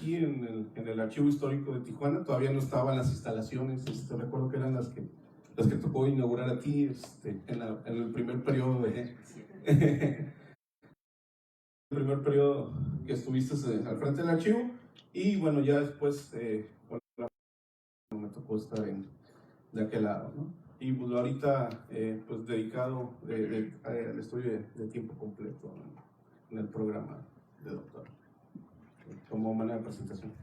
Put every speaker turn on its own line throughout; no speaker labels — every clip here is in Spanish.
aquí en el Archivo Histórico de Tijuana. Todavía no estaban las instalaciones, recuerdo que eran las que tocó inaugurar a ti en el primer periodo el primer periodo que estuviste al frente del archivo. Y bueno, ya después me tocó estar de aquel lado, ¿no? Y pues ahorita pues dedicado al estudio de tiempo completo en el programa de doctorado, como manera de presentación.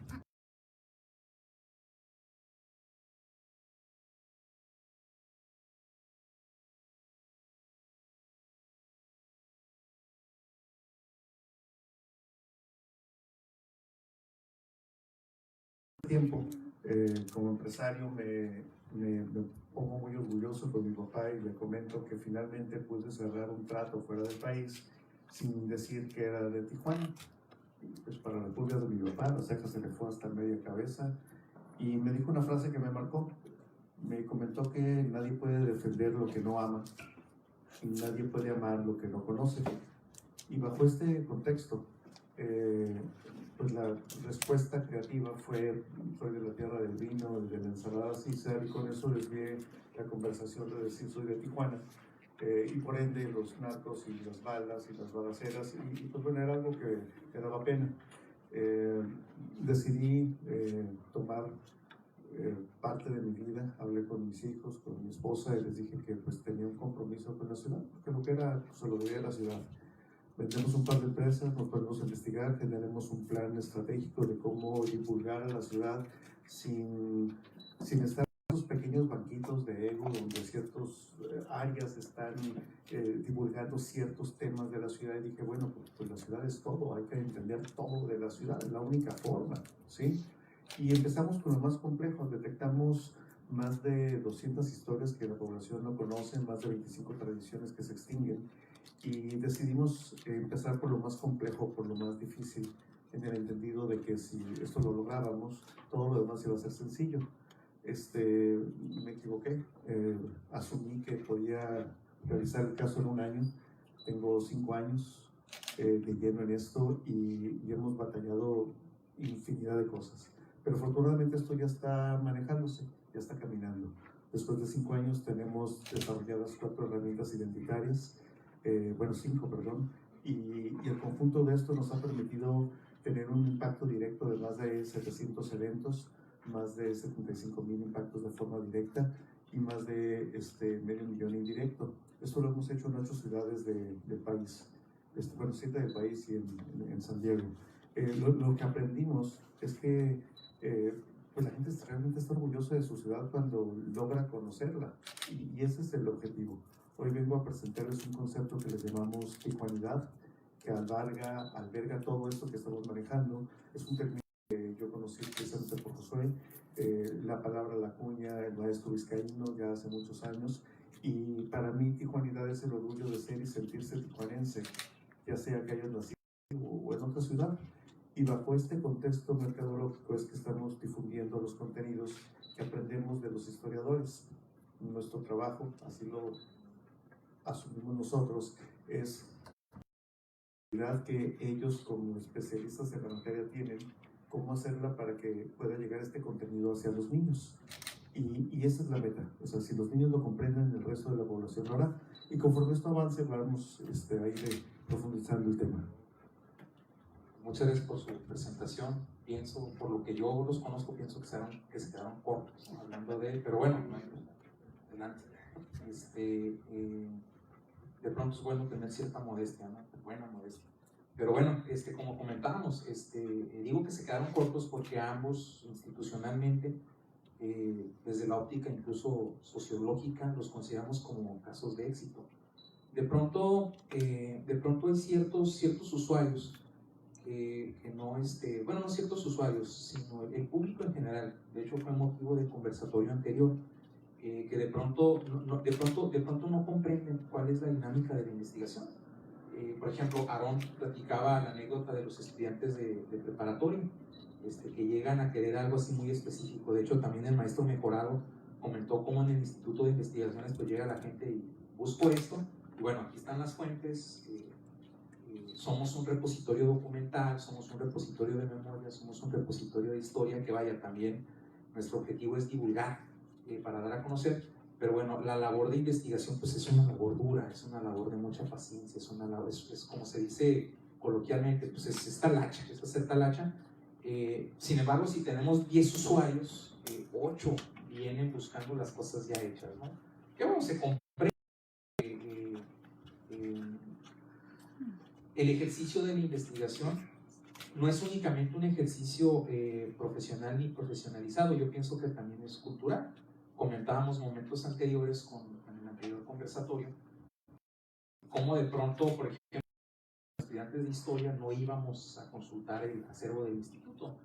Tiempo, como empresario me pongo muy orgulloso con mi papá y le comento que finalmente pude cerrar un trato fuera del país sin decir que era de Tijuana. Pues para la República de mi papá, la ceja se le fue hasta media cabeza y me dijo una frase que me marcó. Me comentó que nadie puede defender lo que no ama y nadie puede amar lo que no conoce. Y bajo este contexto, pues la respuesta creativa fue: soy de la tierra del vino, de la ensalada César, y con eso desvié la conversación de decir soy de Tijuana, y por ende los narcos y las balas y las balaceras, y pues bueno, era algo que daba pena. Decidí tomar parte de mi vida. Hablé con mis hijos, con mi esposa, y les dije que pues tenía un compromiso con la ciudad, porque lo que era pues, se lo debía a la ciudad. Vendemos un par de empresas, nos podemos investigar, generemos un plan estratégico de cómo divulgar a la ciudad sin estar en esos pequeños banquitos de ego donde ciertas áreas están divulgando ciertos temas de la ciudad. Y dije, bueno, pues la ciudad es todo, hay que entender todo de la ciudad, es la única forma, ¿sí? Y empezamos con lo más complejo. Detectamos más de 200 historias que la población no conoce, más de 25 tradiciones que se extinguen, y decidimos empezar por lo más complejo, por lo más difícil, en el entendido de que si esto lo lográbamos, todo lo demás iba a ser sencillo. Me equivoqué, asumí que podía realizar el caso en un año. Tengo 5 años de lleno en esto y hemos batallado infinidad de cosas. Pero afortunadamente esto ya está manejándose, ya está caminando. Después de 5 años tenemos desarrolladas 4 herramientas identitarias, 5, perdón, y el conjunto de esto nos ha permitido tener un impacto directo de más de 700 eventos, más de 75,000 impactos de forma directa y más de 500,000 indirecto. Esto lo hemos hecho en 8 ciudades del país, 7 del país y en San Diego. Lo que aprendimos es que pues la gente realmente está orgullosa de su ciudad cuando logra conocerla, y ese es el objetivo. Hoy vengo a presentarles un concepto que le llamamos tijuanidad, que alberga todo esto que estamos manejando. Es un término que yo conocí precisamente por Josué, la palabra la cuña el maestro vizcaíno ya hace muchos años, y para mí tijuanidad es el orgullo de ser y sentirse tijuanense, ya sea que hayas nacido o en otra ciudad. Y bajo este contexto mercadológico es que estamos difundiendo los contenidos que aprendemos de los historiadores. Nuestro trabajo, así lo asumimos nosotros, es que ellos como especialistas en la materia tienen, cómo hacerla para que pueda llegar este contenido hacia los niños. Y esa es la meta. O sea, si los niños lo comprenden, el resto de la población lo hará. Y conforme esto avance, vamos ahí profundizando el tema.
Muchas gracias por su presentación. Pienso, por lo que yo los conozco, pienso que se quedaron cortos, ¿no? Hablando de él, pero bueno, adelante. De pronto es bueno tener cierta modestia, ¿no? Buena modestia. Pero bueno, como comentábamos, digo que se quedaron cortos porque ambos institucionalmente, desde la óptica incluso sociológica, los consideramos como casos de éxito. De pronto hay ciertos usuarios que no, no ciertos usuarios, sino el público en general. De hecho, fue motivo de conversatorio anterior, que de pronto no comprenden cuál es la dinámica de la investigación. Por ejemplo, Aarón platicaba la anécdota de los estudiantes de preparatoria, que llegan a querer algo así muy específico. De hecho, también el maestro Mejorado comentó cómo en el Instituto de Investigaciones pues llega la gente y busco esto, y bueno, aquí están las fuentes, somos un repositorio documental, somos un repositorio de memoria, somos un repositorio de historia, que vaya, también nuestro objetivo es divulgar para dar a conocer, pero bueno, la labor de investigación pues es una labor dura, es una labor de mucha paciencia, es una labor, es como se dice coloquialmente, pues es talacha, es hacer talacha. Sin embargo, si tenemos 10 usuarios, 8 vienen buscando las cosas ya hechas, ¿no? Que bueno, se comprende. El ejercicio de la investigación no es únicamente un ejercicio profesional ni profesionalizado, yo pienso que también es cultural. Comentábamos momentos anteriores en el anterior conversatorio, cómo de pronto, por ejemplo, los estudiantes de historia no íbamos a consultar el acervo del instituto,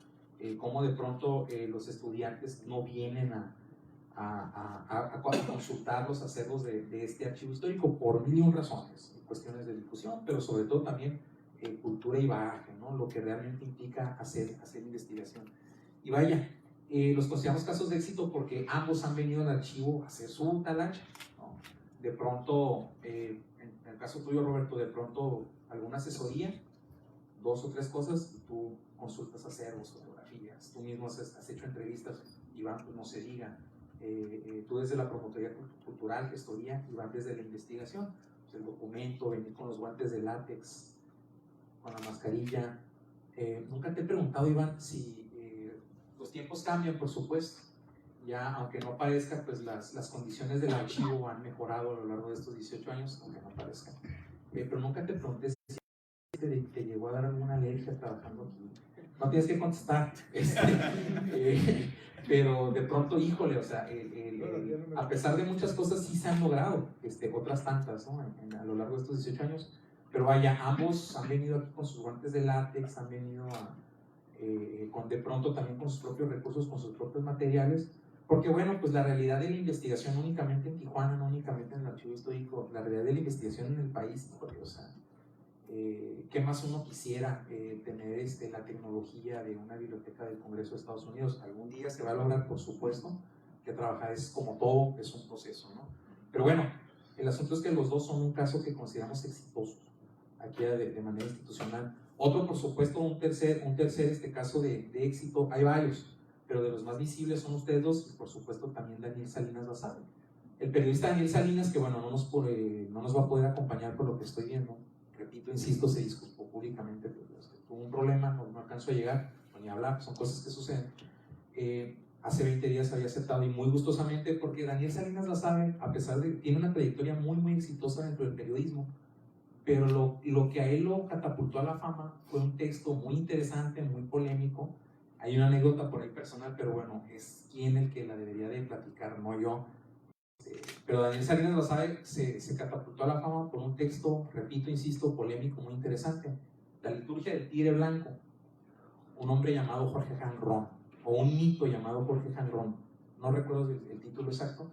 cómo de pronto los estudiantes no vienen a consultar los acervos de este archivo histórico por mil y un razones, cuestiones de difusión, pero sobre todo también cultura y bagaje, ¿no? Lo que realmente implica hacer investigación. Y vaya, los consideramos casos de éxito porque ambos han venido al archivo a hacer su talacha, ¿no? De pronto, en el caso tuyo, Roberto, de pronto alguna asesoría, 2 o 3 cosas, y tú consultas acervos, fotografías, tú mismo has hecho entrevistas, Iván, pues no se diga. Tú desde la promotoría cultural, gestoría, y van desde la investigación, pues el documento, venir con los guantes de látex, con la mascarilla. Nunca te he preguntado, Iván, si los tiempos cambian, por supuesto, ya aunque no parezca, pues las condiciones del archivo han mejorado a lo largo de estos 18 años, aunque no parezca, pero nunca te pregunté si te llegó a dar alguna alergia trabajando aquí. No tienes que contestar, pero de pronto, híjole, o sea, a pesar de muchas cosas sí se han logrado, otras tantas, ¿no? A lo largo de estos 18 años, pero vaya, ambos han venido aquí con sus guantes de látex, han venido de pronto también con sus propios recursos, con sus propios materiales, porque bueno, pues la realidad de la investigación únicamente en Tijuana, no únicamente en el archivo histórico, la realidad de la investigación en el país, híjole, o sea, ¿qué más uno quisiera tener la tecnología de una biblioteca del Congreso de Estados Unidos? Algún día se va a lograr, por supuesto, que trabajar es como todo, es un proceso, ¿no? Pero bueno, el asunto es que los dos son un caso que consideramos exitoso, aquí de manera institucional. Otro, por supuesto, un tercer caso de éxito, hay varios, pero de los más visibles son ustedes dos, y por supuesto también Daniel Salinas Basabe. El periodista Daniel Salinas, que bueno, no nos va a poder acompañar por lo que estoy viendo, repito, insisto, se disculpó públicamente, pues, tuvo un problema, no alcanzó a llegar, ni a hablar, son cosas que suceden. Hace 20 días había aceptado, y muy gustosamente, porque Daniel Salinas Basabe, a pesar de que tiene una trayectoria muy, muy exitosa dentro del periodismo, pero lo que a él lo catapultó a la fama fue un texto muy interesante, muy polémico. Hay una anécdota por ahí personal, pero bueno, es quien el que la debería de platicar, no yo. Pero Daniel Salinas Basabe se catapultó a la fama por un texto, repito, insisto, polémico, muy interesante. La liturgia del tigre blanco, un hombre llamado Jorge Janrón, o un mito llamado Jorge Janrón, no recuerdo el título exacto,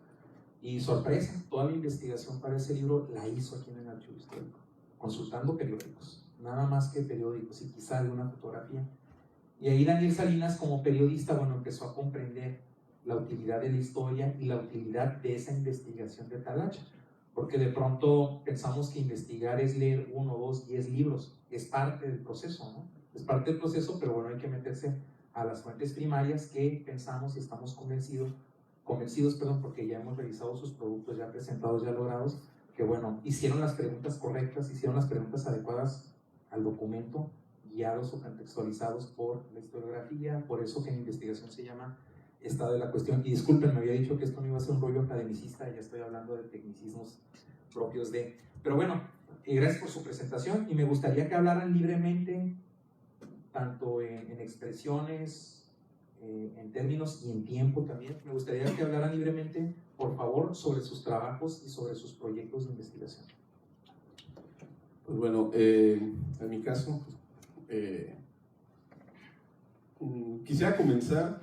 y sorpresa, toda la investigación para ese libro la hizo aquí en el archivo histórico, consultando periódicos, nada más que periódicos y quizá alguna fotografía. Y ahí Daniel Salinas, como periodista, bueno, empezó a comprender la utilidad de la historia y la utilidad de esa investigación de talacha, porque de pronto pensamos que investigar es leer 1, 2, 10 libros, es parte del proceso, ¿no? Es parte del proceso, pero bueno, hay que meterse a las fuentes primarias que pensamos y estamos convencidos, porque ya hemos revisado sus productos ya presentados, ya logrados, que bueno, hicieron las preguntas correctas, hicieron las preguntas adecuadas al documento, guiados o contextualizados por la historiografía, por eso que en investigación se llama estado de la cuestión. Y disculpen, me había dicho que esto no iba a ser un rollo academicista, ya estoy hablando de tecnicismos propios de... Pero bueno, gracias por su presentación, y me gustaría que hablaran libremente, tanto en expresiones, en términos y en tiempo también. Me gustaría que hablaran libremente, por favor, sobre sus trabajos y sobre sus proyectos de investigación.
Pues bueno, en mi caso, quisiera comenzar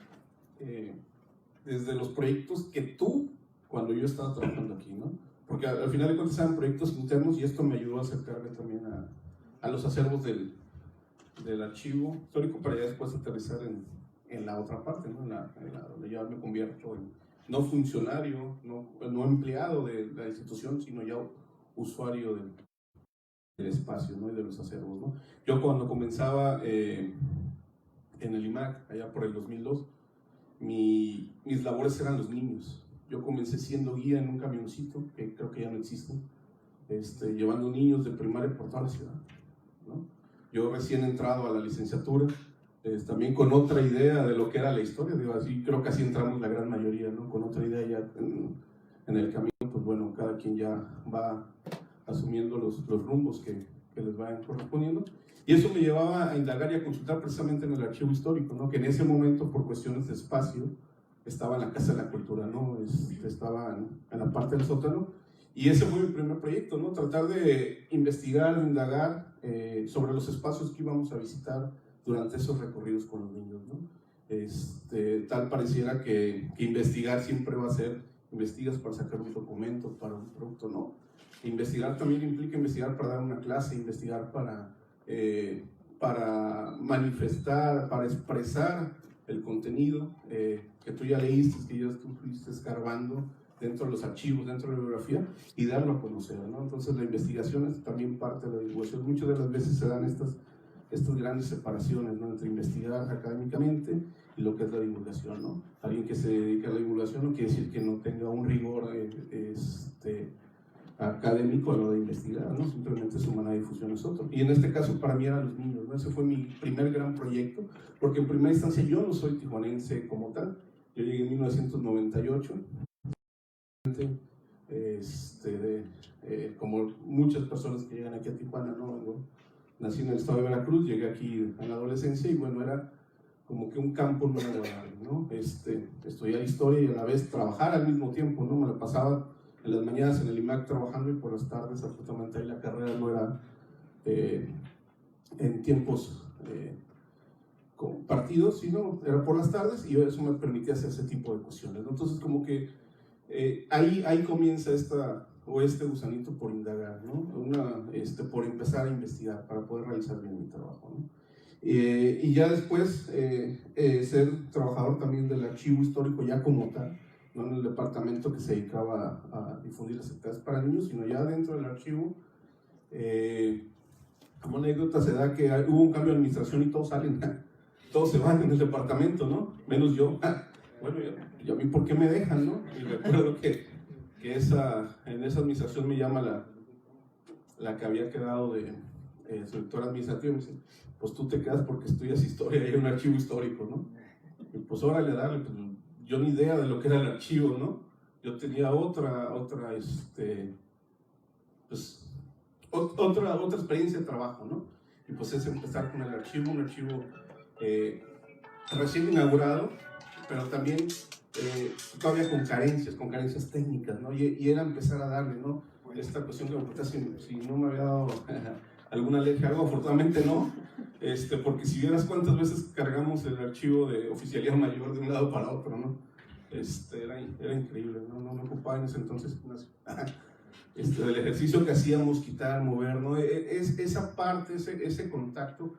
desde los proyectos que tú, cuando yo estaba trabajando aquí, ¿no? Porque al final de cuentas eran proyectos internos, y esto me ayudó a acercarme también a los acervos del archivo histórico, para ya después aterrizar en la otra parte, ¿no? Donde ya me convierto en no funcionario, no empleado de la institución, sino ya usuario espacio, ¿no? Y de los acervos, ¿no? Yo cuando comenzaba en el IMAC, allá por el 2002, mis labores eran los niños. Yo comencé siendo guía en un camioncito, que creo que ya no existe, llevando niños de primaria por toda la ciudad, ¿no? Yo recién entrado a la licenciatura, también con otra idea de lo que era la historia, digo, así, creo que así entramos la gran mayoría, ¿no? Con otra idea ya en el camino, pues bueno, cada quien ya va asumiendo los rumbos que les vayan correspondiendo. Y eso me llevaba a indagar y a consultar precisamente en el archivo histórico, ¿no? Que en ese momento, por cuestiones de espacio, estaba en la Casa de la Cultura, ¿no? Estaba en la parte del sótano. Y ese fue mi primer proyecto, ¿no? Tratar de investigar, indagar sobre los espacios que íbamos a visitar durante esos recorridos con los niños, ¿no? Tal pareciera que investigar siempre va a ser, investigas para sacar un documento, para un producto, ¿no? Investigar también implica investigar para dar una clase, investigar para manifestar, para expresar el contenido que tú ya leíste, que ya tú fuiste escarbando dentro de los archivos, dentro de la bibliografía, y darlo a conocer, ¿no? Entonces la investigación es también parte de la divulgación. Muchas de las veces se dan estas grandes separaciones, ¿no? Entre investigar académicamente y lo que es la divulgación, ¿no? Alguien que se dedica a la divulgación no quiere decir que no tenga un rigor académico a lo de investigar, ¿no? Simplemente su manera de difusión es otro. Y en este caso para mí eran los niños, ¿no? Ese fue mi primer gran proyecto, porque en primera instancia yo no soy tijuanense como tal. Yo llegué en 1998, como muchas personas que llegan aquí a Tijuana, ¿no? Nací en el estado de Veracruz, llegué aquí en la adolescencia y bueno, era como que un campo no agradable, ¿no? Estudiar historia y a la vez trabajar al mismo tiempo, ¿no? Me la pasaba en las mañanas en el IMAC trabajando y por las tardes, absolutamente ahí la carrera no era en tiempos compartidos, sino era por las tardes y eso me permitía hacer ese tipo de cuestiones, ¿no? Entonces como que ahí comienza este gusanito por indagar, ¿no? Por empezar a investigar para poder realizar bien mi trabajo, ¿no? Y ya después ser trabajador también del archivo histórico ya como tal, no en el departamento que se dedicaba a difundir las actividades para niños, sino ya dentro del archivo. Como anécdota se da que hubo un cambio de administración y todos salen, todos se van en el departamento, ¿no? Menos yo. Bueno, ¿y a mí por qué me dejan, no? Y recuerdo que en esa administración me llama la que había quedado de directora administrativa, me dice, pues tú te quedas porque estudias historia y hay un archivo histórico, ¿no? Y pues órale, darle, pues yo ni idea de lo que era el archivo, ¿no? Yo tenía otra experiencia de trabajo, ¿no? Y pues es empezar con el archivo, un archivo recién inaugurado, pero también todavía con carencias técnicas, ¿no? Y era empezar a darle, ¿no? Esta cuestión que me pregunté si no me había dado alguna alergia, algo, afortunadamente no, porque si vieras cuántas veces cargamos el archivo de oficialía mayor de un lado para otro, ¿no? Era increíble, ¿no? No me ocupaba en ese entonces del ejercicio que hacíamos, quitar, mover, ¿no? Esa parte, ese contacto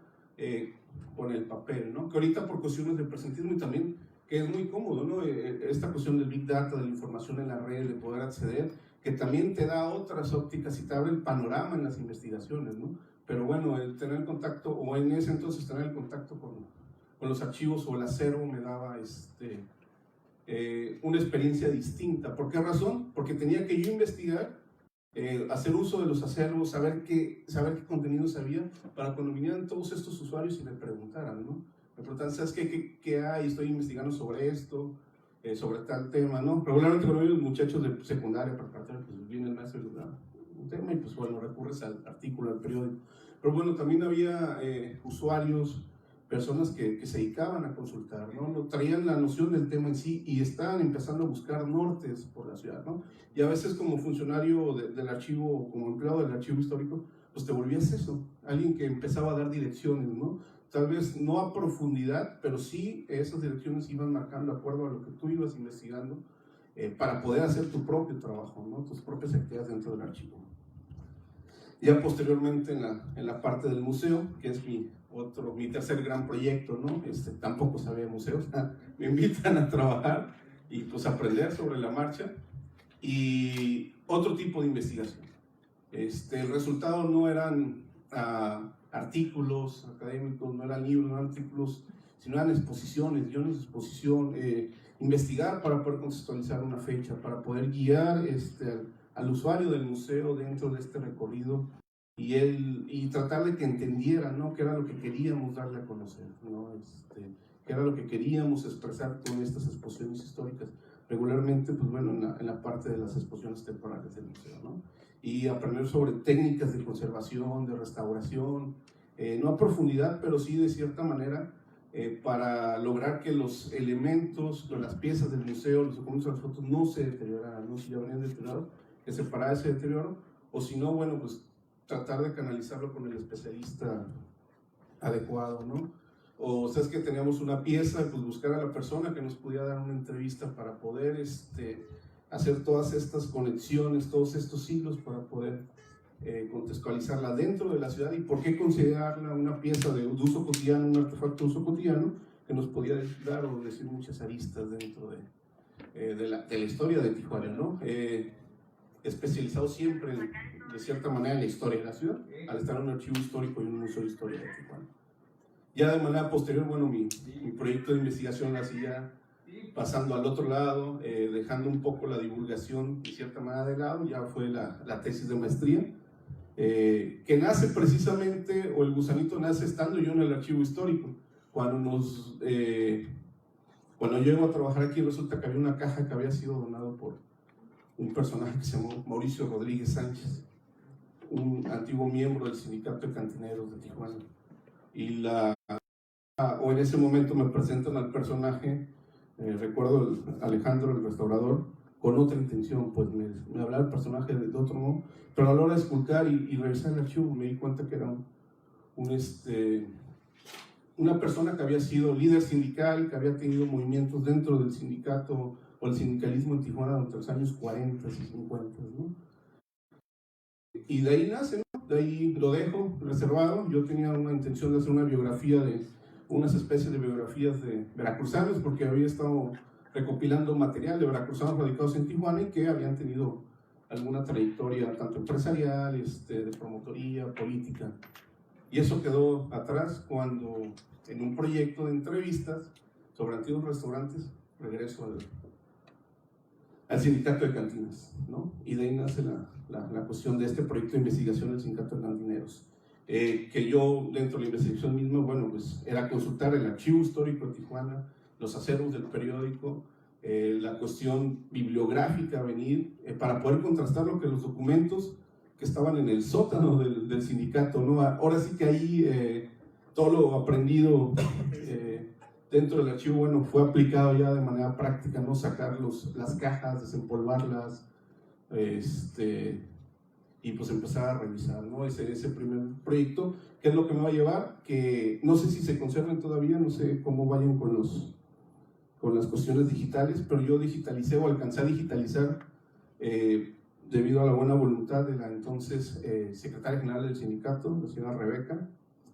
con el papel, ¿no? Que ahorita por cuestiones de presentismo y también que es muy cómodo, ¿no? Esta cuestión del Big Data, de la información en la red, de poder acceder, que también te da otras ópticas y te abre el panorama en las investigaciones, ¿no? Pero bueno, el tener el contacto, o en ese entonces tener el contacto con los archivos o el acervo me daba una experiencia distinta. ¿Por qué razón? Porque tenía que yo investigar, hacer uso de los acervos, saber qué contenidos había, para cuando vinieran todos estos usuarios y me preguntaran, ¿no? Me preguntaban, ¿sabes qué hay? Estoy investigando sobre esto, sobre tal tema, ¿no? Regularmente cuando vienen los muchachos de secundaria, preparatoria, pues viene el maestro y les da un tema y pues bueno, recurres al artículo, al periódico. Pero bueno, también había usuarios, personas que se dedicaban a consultar, ¿no? Traían la noción del tema en sí y estaban empezando a buscar nortes por la ciudad, ¿no? Y a veces como funcionario del archivo, como empleado del archivo histórico, pues te volvías eso, alguien que empezaba a dar direcciones, ¿no? Tal vez no a profundidad, pero sí esas direcciones iban marcando de acuerdo a lo que tú ibas investigando para poder hacer tu propio trabajo, ¿no? Tus propias actividades dentro del archivo. Ya posteriormente en la parte del museo, que es mi tercer gran proyecto, ¿no? Tampoco sabía museos, me invitan a trabajar y pues aprender sobre la marcha y otro tipo de investigación. El resultado no eran artículos académicos, no eran libros, no eran artículos, sino eran exposiciones, guiones de exposición, investigar para poder contextualizar una fecha, para poder guiar al usuario del museo dentro de este recorrido y tratar de que entendiera, ¿no?, qué era lo que queríamos darle a conocer, ¿no?, qué era lo que queríamos expresar con estas exposiciones históricas, regularmente, pues bueno, en la parte de las exposiciones temporales del museo, ¿no? Y aprender sobre técnicas de conservación, de restauración, no a profundidad, pero sí de cierta manera, para lograr que los elementos, las piezas del museo, los documentos, las fotos no se deterioraran, no se llevaran deteriorado, que se parara ese deterioro, o si no, bueno, pues tratar de canalizarlo con el especialista adecuado, ¿no? O sea, es que teníamos una pieza, pues buscar a la persona que nos pudiera dar una entrevista para poder hacer todas estas conexiones, todos estos hilos para poder contextualizarla dentro de la ciudad y por qué considerarla una pieza de uso cotidiano, un artefacto de uso cotidiano que nos podía dar o decir muchas aristas dentro de la historia de Tijuana, ¿no? Especializado siempre, de cierta manera, en la historia de la ciudad, al estar en un archivo histórico y un museo de historia de Tijuana. Ya de manera posterior, bueno, mi proyecto de investigación así ya pasando al otro lado, dejando un poco la divulgación de cierta manera de lado, ya fue la tesis de maestría, que nace precisamente, o el gusanito nace estando yo en el archivo histórico. Cuando llego a trabajar aquí, resulta que había una caja que había sido donado por un personaje que se llamó Mauricio Rodríguez Sánchez, un antiguo miembro del Sindicato de Cantineros de Tijuana. Y en ese momento me presentan al personaje, recuerdo Alejandro, el restaurador, con otra intención, pues me hablaba el personaje de otro modo, pero a la hora de esculcar y revisar el archivo me di cuenta que era una persona que había sido líder sindical, que había tenido movimientos dentro del sindicato o el sindicalismo en Tijuana durante los años 40 y 50, ¿no? Y de ahí nace, ¿no? De ahí lo dejo reservado. Yo tenía una intención de hacer una biografía unas especies de biografías de veracruzanos, porque había estado recopilando material de veracruzanos radicados en Tijuana y que habían tenido alguna trayectoria tanto empresarial, de promotoría, política. Y eso quedó atrás cuando en un proyecto de entrevistas sobre antiguos restaurantes regreso al sindicato de cantinas, ¿no? Y de ahí nace la cuestión de este proyecto de investigación del sindicato de cantineros. Que yo, dentro de la investigación misma, bueno, pues era consultar el archivo histórico de Tijuana, los acervos del periódico, la cuestión bibliográfica, venir, para poder contrastar lo que los documentos que estaban en el sótano del sindicato, ¿no? Ahora sí que ahí todo lo aprendido dentro del archivo, bueno, fue aplicado ya de manera práctica, ¿no? Sacar las cajas, desempolvarlas, y pues empezar a revisar, ¿no? Ese primer proyecto, que es lo que me va a llevar, que no sé si se conservan todavía, no sé cómo vayan con las cuestiones digitales, pero yo digitalicé o alcancé a digitalizar debido a la buena voluntad de la entonces secretaria general del sindicato, la señora Rebeca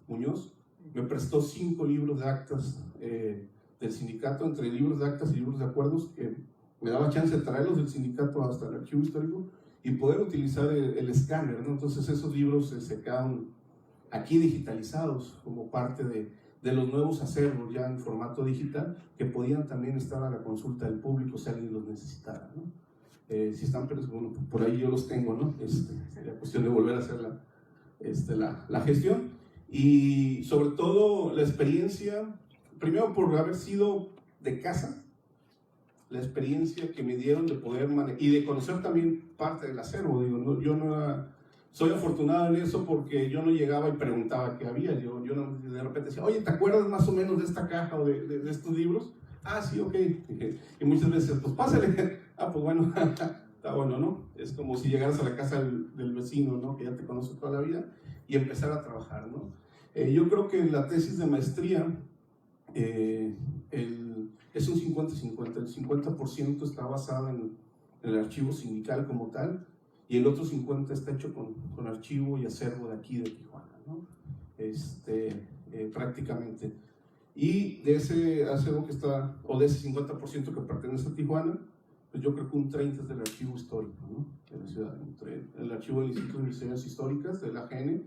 Muñoz. Me prestó 5 libros de actas del sindicato, entre libros de actas y libros de acuerdos, que me daba chance de traerlos del sindicato hasta el archivo histórico y poder utilizar el escáner, ¿no? Entonces esos libros se quedaron aquí digitalizados como parte de los nuevos acervos ya en formato digital, que podían también estar a la consulta del público si alguien los necesitara, ¿no? Si están, pero bueno, por ahí yo los tengo, ¿no? Sería cuestión de volver a hacer la gestión. Y sobre todo la experiencia, primero por haber sido de casa, la experiencia que me dieron de poder y de conocer también parte del acervo. Digo, no, yo no soy afortunado en eso porque yo no llegaba y preguntaba qué había. Yo no, de repente decía, oye, ¿te acuerdas más o menos de esta caja o de estos libros? Ah, sí, ok. Y muchas veces, pues pásale. Ah, pues bueno, está bueno, ¿no? Es como si llegaras a la casa del vecino, ¿no? Que ya te conoce toda la vida y empezar a trabajar, ¿no? Yo creo que en la tesis de maestría es un 50-50, el 50% está basado en el archivo sindical como tal y el otro 50% está hecho con archivo y acervo de aquí de Tijuana, ¿no? Prácticamente. Y de ese acervo que está, o de ese 50% que pertenece a Tijuana, pues yo creo que un 30 es del archivo histórico, ¿no? De la ciudad, entre el archivo del Instituto de Investigaciones Históricas, de la AGN,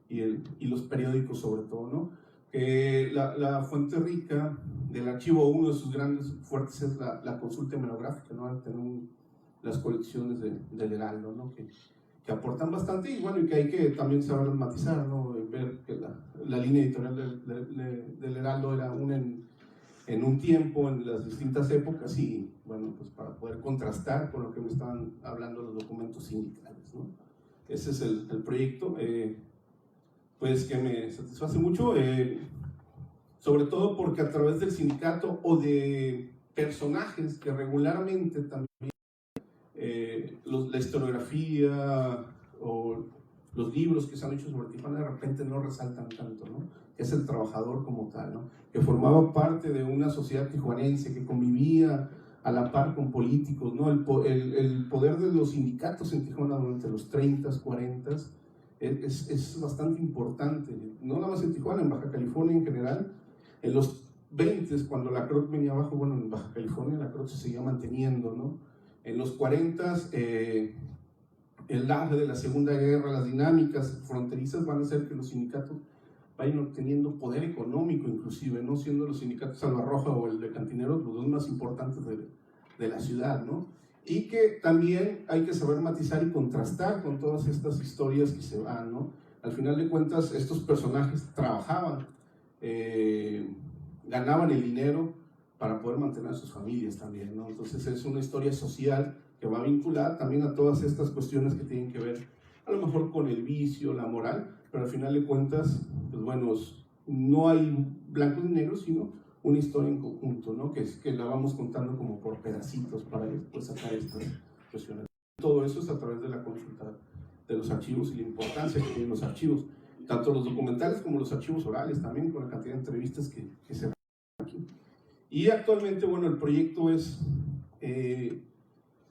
y los periódicos sobre todo, ¿no? La fuente rica del archivo, uno de sus grandes fuertes es la consulta hemerográfica, ¿no? Tenemos las colecciones del Heraldo, ¿no? Que aportan bastante y bueno, y que hay que también saber matizar, ¿no? Ver que la línea editorial del Heraldo era una en un tiempo, en las distintas épocas y bueno, pues para poder contrastar con lo que me estaban hablando los documentos sindicales, ¿no? Ese es el proyecto, pues que me satisface mucho, sobre todo porque a través del sindicato o de personajes que regularmente también la historiografía o los libros que se han hecho sobre Tijuana de repente no resaltan tanto, ¿no? Es el trabajador como tal, ¿no? Que formaba parte de una sociedad tijuanense, que convivía a la par con políticos, ¿no? El poder de los sindicatos en Tijuana durante los 30s, 40s es bastante importante, no nada más en Tijuana, en Baja California en general. En los 20s, cuando la CROC venía abajo, bueno, en Baja California la CROC se seguía manteniendo, ¿no? En los 40s, el auge de la Segunda Guerra, las dinámicas fronterizas van a hacer que los sindicatos vayan obteniendo poder económico, inclusive, no siendo los sindicatos Salvarroja o el de Cantineros los dos más importantes de la ciudad, ¿no? Y que también hay que saber matizar y contrastar con todas estas historias que se van, ¿no? Al final de cuentas, estos personajes trabajaban, ganaban el dinero para poder mantener a sus familias también, ¿no? Entonces es una historia social que va vinculada también a todas estas cuestiones que tienen que ver a lo mejor con el vicio, la moral, pero al final de cuentas, pues bueno, no hay blancos y negros, sino una historia en conjunto, ¿no? Que la vamos contando como por pedacitos para después sacar estas cuestiones. Todo eso es a través de la consulta de los archivos y la importancia que tienen los archivos, tanto los documentales como los archivos orales también, con la cantidad de entrevistas que se dan aquí. Y actualmente, bueno, el proyecto es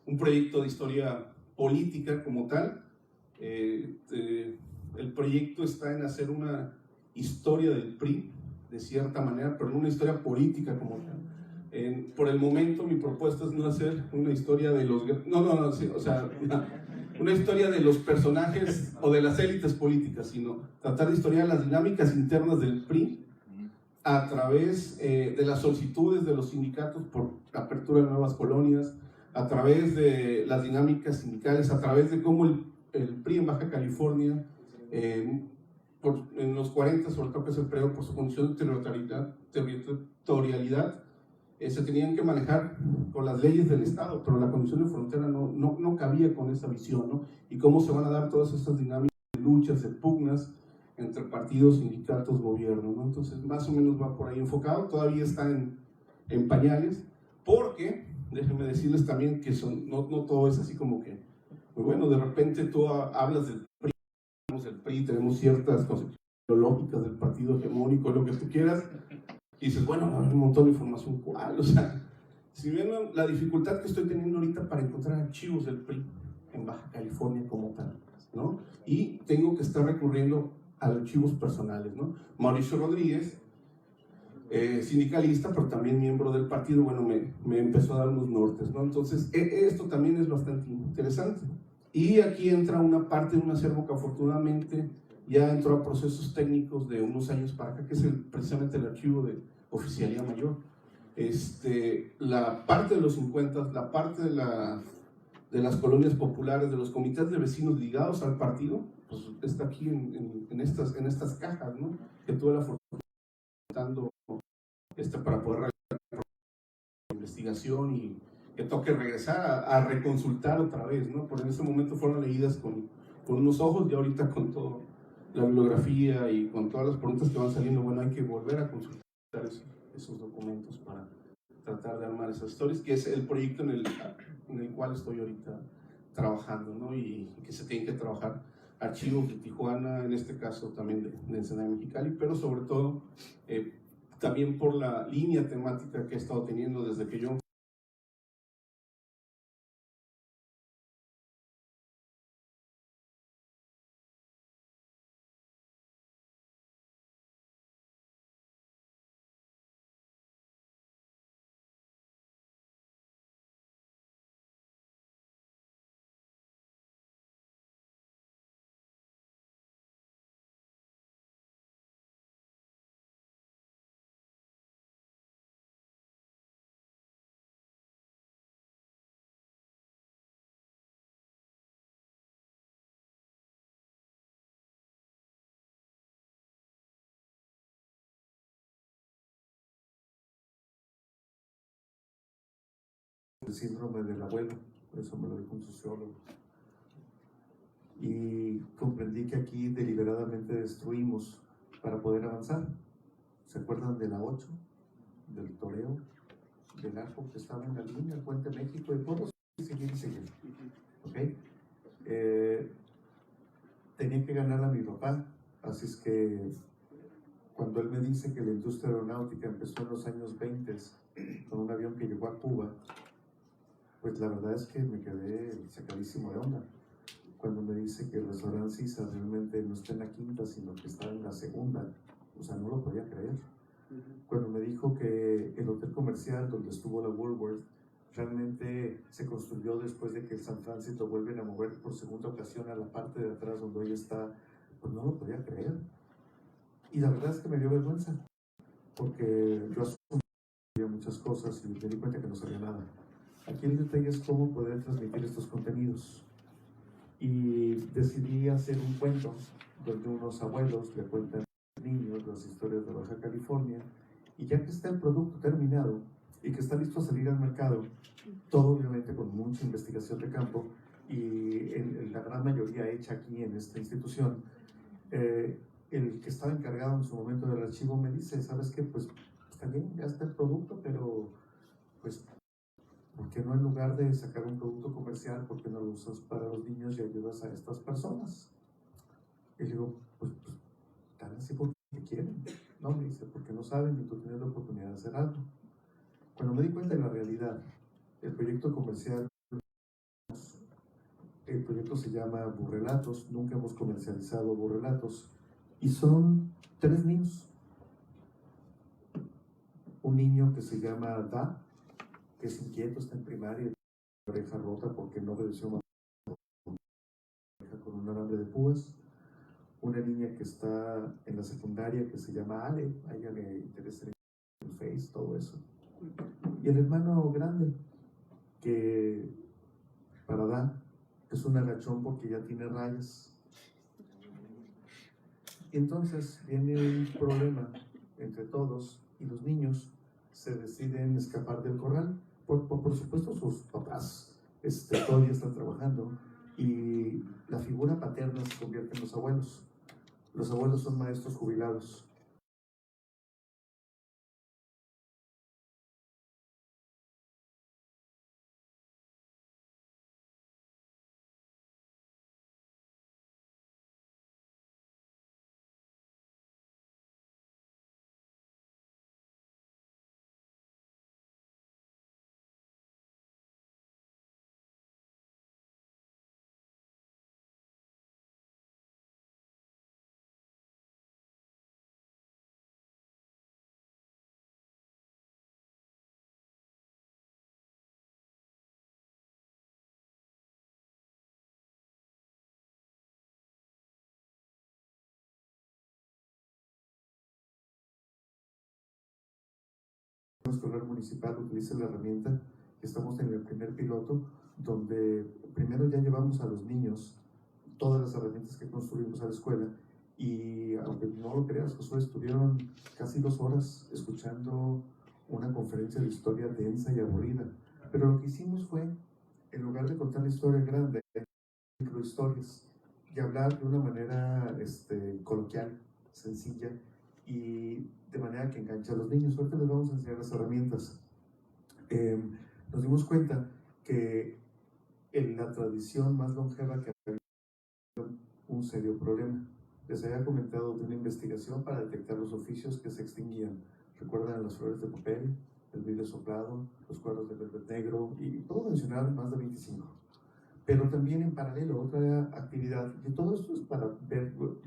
un proyecto de historia política como tal. El proyecto está en hacer una historia del PRI, de cierta manera, pero no una historia política como tal. Por el momento, mi propuesta es no hacer una historia de los... No, sí, o sea, una historia de los personajes o de las élites políticas, sino tratar de historiar las dinámicas internas del PRI a través de las solicitudes de los sindicatos por apertura de nuevas colonias, a través de las dinámicas sindicales, a través de cómo el PRI en Baja California, en los 40, sobre todo que es el periodo por su condición de territorialidad, se tenían que manejar con las leyes del Estado, pero la condición de frontera no cabía con esa visión, ¿no? Y cómo se van a dar todas estas dinámicas de luchas, de pugnas entre partidos, sindicatos, gobierno, ¿no? Entonces, más o menos va por ahí enfocado, todavía está en pañales, porque, déjenme decirles también que no todo es así como que, pues bueno, de repente tú hablas del PRI, tenemos ciertas concepciones ideológicas del partido hegemónico, lo que tú quieras, y dices, bueno, hay un montón de información, ¿cuál? O sea, si ven la dificultad que estoy teniendo ahorita para encontrar archivos del PRI en Baja California como tal, ¿no? Y tengo que estar recurriendo a archivos personales, ¿no? Mauricio Rodríguez, sindicalista, pero también miembro del partido, bueno, me empezó a dar unos nortes, ¿no? Entonces, esto también es bastante interesante. Y aquí entra una parte de un acervo que afortunadamente ya entró a procesos técnicos de unos años para acá, que es precisamente el archivo de Oficialía Mayor. La parte de los 50, la parte de las colonias populares, de los comités de vecinos ligados al partido, pues está aquí en estas cajas, ¿no? Que tuve la fortuna de para poder realizar la investigación y que toque regresar a reconsultar otra vez, ¿no? Porque en ese momento fueron leídas con unos ojos y ahorita con toda la bibliografía y con todas las preguntas que van saliendo, bueno, hay que volver a consultar esos documentos para tratar de armar esas historias, que es el proyecto en el cual estoy ahorita trabajando, ¿no? Y que se tienen que trabajar archivos de Tijuana, en este caso también de Ensenada Mexicali, pero sobre todo también por la línea temática que he estado teniendo desde que yo
síndrome del abuelo, eso me lo dijo un sociólogo. Y comprendí que aquí deliberadamente destruimos para poder avanzar. ¿Se acuerdan de la 8? Del toreo, del arco que estaba en la línea, el Puente México, y todos seguir y seguir. ¿Okay? Tenía que ganar a mi papá, así es que cuando él me dice que la industria aeronáutica empezó en los años 20 con un avión que llegó a Cuba, pues la verdad es que me quedé sacadísimo de onda. Cuando me dice que el restaurante Sisa realmente no está en la quinta, sino que está en la segunda, o sea, no lo podía creer. Cuando me dijo que el hotel comercial donde estuvo la Woolworth realmente se construyó después de que el San Francisco lo vuelven a mover por segunda ocasión a la parte de atrás donde hoy está, pues no lo podía creer. Y la verdad es que me dio vergüenza, porque yo asumía muchas cosas y me di cuenta que no sabía nada. Aquí el detalle es cómo poder transmitir estos contenidos. Y decidí hacer un cuento donde unos abuelos le cuentan a los niños las historias de Baja California, y ya que está el producto terminado y que está listo a salir al mercado, todo obviamente con mucha investigación de campo y la gran mayoría hecha aquí en esta institución, el que estaba encargado en su momento del archivo me dice, ¿sabes qué? Pues está bien, ya está el producto, pero pues ¿por qué no en lugar de sacar un producto comercial, por qué no lo usas para los niños y ayudas a estas personas? Y le digo, pues tan así porque quieren. No, me dice, porque no saben y tú tienes la oportunidad de hacer algo. Cuando me di cuenta de la realidad, el proyecto comercial, el proyecto se llama Burrelatos, nunca hemos comercializado Burrelatos, y son 3 niños. Un niño que se llama Da, que es inquieto, está en primaria, oreja rota porque no obedeció una oreja con un alambre de púas. Una niña que está en la secundaria que se llama Ale, a ella le interesa el Face, todo eso. Y el hermano grande, que para Dan es un agachón porque ya tiene rayas. Y entonces viene un problema entre todos y los niños se deciden escapar del corral. Por supuesto sus papás todavía están trabajando y la figura paterna se convierte en los abuelos. Los abuelos son maestros jubilados. El escolar municipal utiliza la herramienta. Estamos en el primer piloto, donde primero ya llevamos a los niños todas las herramientas que construimos a la escuela, y aunque no lo creas, Josué, estuvieron casi 2 horas escuchando una conferencia de historia densa y aburrida. Pero lo que hicimos fue, en lugar de contar la historia grande, microhistorias, y hablar de una manera coloquial, sencilla, y de manera que enganche a los niños. Ahorita les vamos a enseñar las herramientas. Nos dimos cuenta que en la tradición más longeva que había un serio problema. Les había comentado de una investigación para detectar los oficios que se extinguían. Recuerdan las flores de papel, el vidrio soplado, los cuadros de velvet negro, y puedo mencionar más de 25. Pero también en paralelo otra actividad, y todo esto es para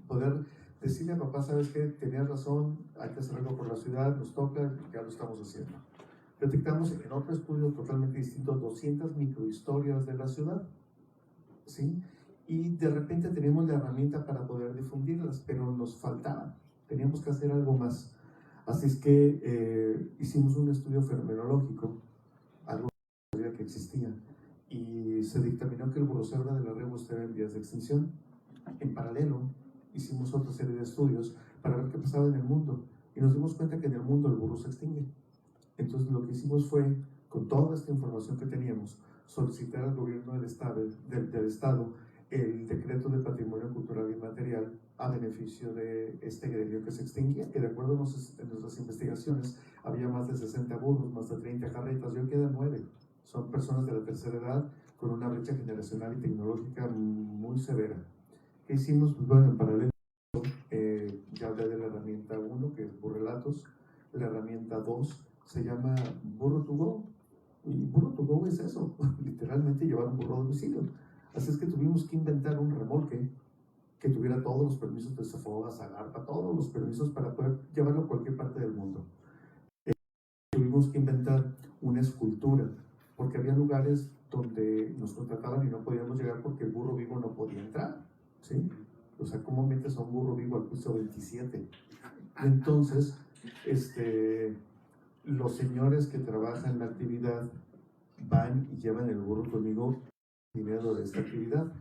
poder decirle a papá, ¿sabes qué? Tenías razón, hay que hacer algo por la ciudad, nos toca, ya lo estamos haciendo. Detectamos en otro estudio totalmente distinto 200 microhistorias de la ciudad, ¿sí? Y de repente teníamos la herramienta para poder difundirlas, pero nos faltaba, teníamos que hacer algo más. Así es que hicimos un estudio fenomenológico, algo que existía, y se dictaminó que el burrocebra de la Rebo estaba en vías de extinción. En paralelo, hicimos otra serie de estudios para ver qué pasaba en el mundo, y nos dimos cuenta que en el mundo el burro se extingue. Entonces lo que hicimos fue con toda esta información que teníamos, solicitar al gobierno del Estado el decreto de patrimonio cultural inmaterial a beneficio de este gremio que se extinguía, que de acuerdo en nuestras investigaciones había más de 60 burros, más de 30 carretas, y hoy quedan 9. Son personas de la tercera edad con una brecha generacional y tecnológica muy severa. ¿Qué hicimos? Pues bueno, en paralelo, ya hablé de la herramienta 1, que es Burrelatos. La herramienta 2 se llama Burro to Go. Y Burro to Go es eso, literalmente llevar un burro a domicilio. Así es que tuvimos que inventar un remolque que tuviera todos los permisos de Sephora, Zagarpa, todos los permisos para poder llevarlo a cualquier parte del mundo. Tuvimos que inventar una escultura, porque había lugares donde nos contrataban y no podíamos llegar porque el burro vivo no podía entrar, ¿sí? O sea, ¿cómo metes a un burro vivo al piso 27? Entonces, los señores que trabajan en la actividad van y llevan el burro conmigo dinero de esta actividad.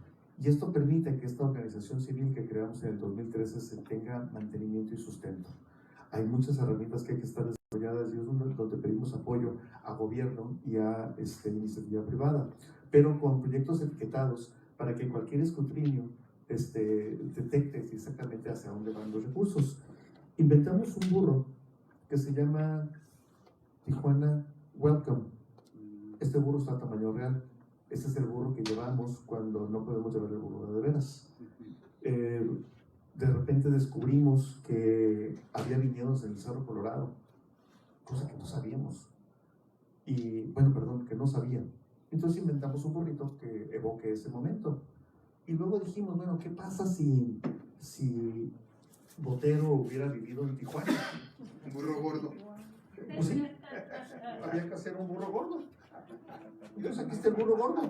Y esto permite que esta organización civil que creamos en el 2013 se tenga mantenimiento y sustento. Hay muchas herramientas que hay que estar desarrolladas y es donde pedimos apoyo a gobierno y a iniciativa privada, pero con proyectos etiquetados para que cualquier escrutinio detecte exactamente hacia dónde van los recursos. Inventamos un burro que se llama Tijuana Welcome. Este burro está a tamaño real. Este es el burro que llevamos cuando no podemos llevar el burro de veras. De repente descubrimos que había viñedos en el Cerro Colorado, cosa que no sabíamos. Y, bueno, perdón, que no sabía. Entonces inventamos un burrito que evoque ese momento. Y luego dijimos, bueno, ¿qué pasa si Botero hubiera vivido en Tijuana?
Un burro gordo.
Pues sí, había que hacer un burro gordo. Entonces aquí está el burro gordo,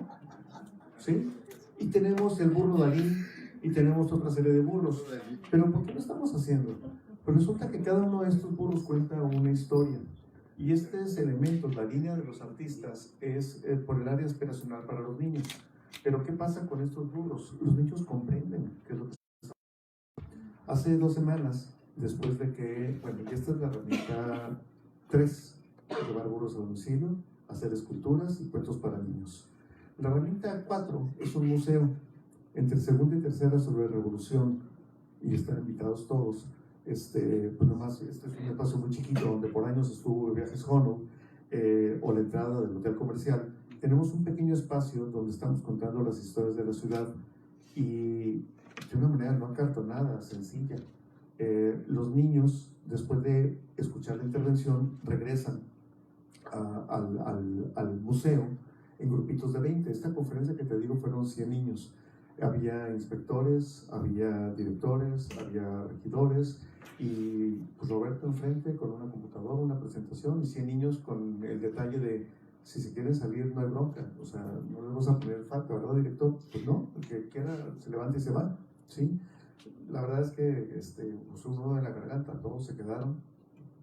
¿sí? Y tenemos el burro Dalí y tenemos otra serie de burros. Pero ¿por qué lo estamos haciendo? Pues resulta que cada uno de estos burros cuenta una historia. Y estos elementos, la línea de los artistas, es por el área aspiracional para los niños. Pero ¿qué pasa con estos burros? Los niños comprenden qué es lo que está pasando. Hace 2 semanas, después de que, bueno, y esta es la herramienta 3, llevar burros a domicilio, hacer esculturas y cuentos para niños. La herramienta 4 es un museo entre segunda y tercera sobre revolución, y están invitados todos. Pues nomás, este es un espacio muy chiquito donde por años estuvo Viajes Jono, o la entrada del hotel comercial. Tenemos un pequeño espacio donde estamos contando las historias de la ciudad y de una manera no acartonada, sencilla. Los niños, después de escuchar la intervención, regresan al museo en grupitos de 20. Esta conferencia que te digo fueron 100 niños. Había inspectores, había directores, había regidores y pues Roberto enfrente con una computadora, una presentación y 100 niños con el detalle de si se quieren salir no hay bronca, o sea, no les vamos a poner falta, ¿verdad, director? Pues no, el que quiera se levanta y se va, ¿sí? La verdad es que pues un nudo en la garganta, todos se quedaron.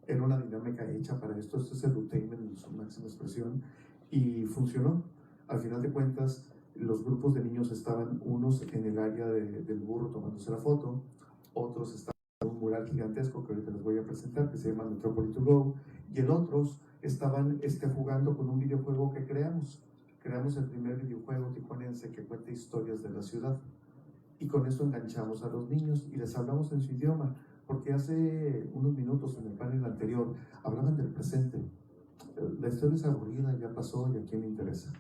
Era una dinámica hecha para esto es el edutainment en su máxima expresión y funcionó. Al final de cuentas, los grupos de niños estaban unos en el área del burro tomándose la foto, otros estaban en un mural gigantesco que ahorita les voy a presentar que se llama Metropolis to Go, y el otros estaban jugando con un videojuego que creamos. Creamos el primer videojuego tijuanense que cuenta historias de la ciudad y con eso enganchamos a los niños y les hablamos en su idioma, porque hace unos minutos en el panel anterior hablaban del presente. La historia es aburrida, ya pasó y a quién le interesa.